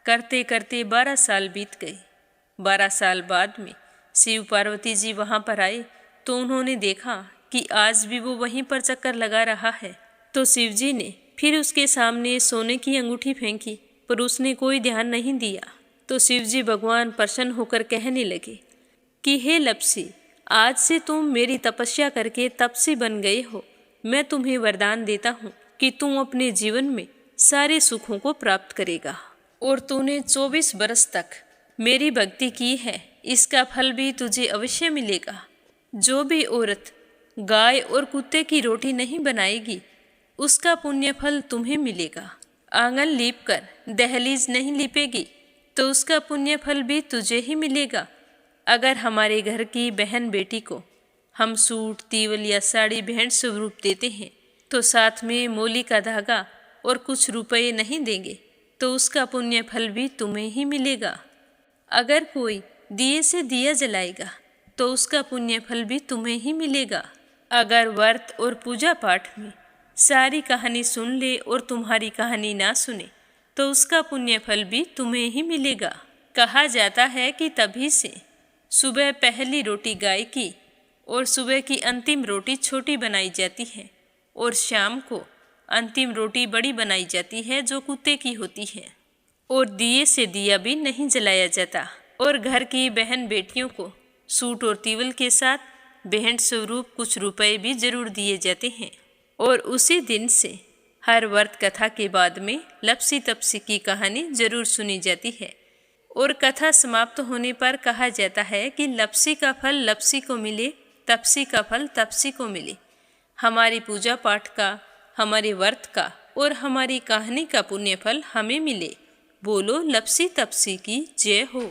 करते करते 12 साल बीत गए। 12 साल बाद में शिव पार्वती जी वहाँ पर आए तो उन्होंने देखा कि आज भी वो वहीं पर चक्कर लगा रहा है। तो शिव जी ने फिर उसके सामने सोने की अंगूठी फेंकी, पर उसने कोई ध्यान नहीं दिया। तो शिव जी भगवान प्रसन्न होकर कहने लगे कि हे लपसी, आज से तुम मेरी तपस्या करके तपसी बन गए हो। मैं तुम्हें वरदान देता हूँ कि तुम अपने जीवन में सारे सुखों को प्राप्त करेगा। और तूने 24 बरस तक मेरी भक्ति की है, इसका फल भी तुझे अवश्य मिलेगा। जो भी औरत गाय और कुत्ते की रोटी नहीं बनाएगी, उसका पुण्य फल तुम्हें मिलेगा। आंगन लीप कर दहलीज नहीं लीपेगी तो उसका पुण्य फल भी तुझे ही मिलेगा। अगर हमारे घर की बहन बेटी को हम सूट, तीवल या साड़ी भेंट स्वरूप देते हैं तो साथ में मोली का धागा और कुछ रुपए नहीं देंगे तो उसका पुण्य फल भी तुम्हें ही मिलेगा। अगर कोई दिए से दिया जलाएगा तो उसका पुण्य फल भी तुम्हें ही मिलेगा। अगर व्रत और पूजा पाठ में सारी कहानी सुन ले और तुम्हारी कहानी ना सुने तो उसका पुण्य फल भी तुम्हें ही मिलेगा। कहा जाता है कि तभी से सुबह पहली रोटी गाय की और सुबह की अंतिम रोटी छोटी बनाई जाती है और शाम को अंतिम रोटी बड़ी बनाई जाती है जो कुत्ते की होती है। और दिए से दिया भी नहीं जलाया जाता। और घर की बहन बेटियों को सूट और तीवल के साथ भेंट स्वरूप कुछ रुपए भी जरूर दिए जाते हैं। और उसी दिन से हर व्रत कथा के बाद में लपसी तपसी की कहानी जरूर सुनी जाती है। और कथा समाप्त होने पर कहा जाता है कि लपसी का फल लपसी को मिले, तपसी का फल तपसी को मिले। हमारी पूजा पाठ का, हमारे व्रत का और हमारी कहानी का पुण्य फल हमें मिले। बोलो लपसी तपसी की जय हो।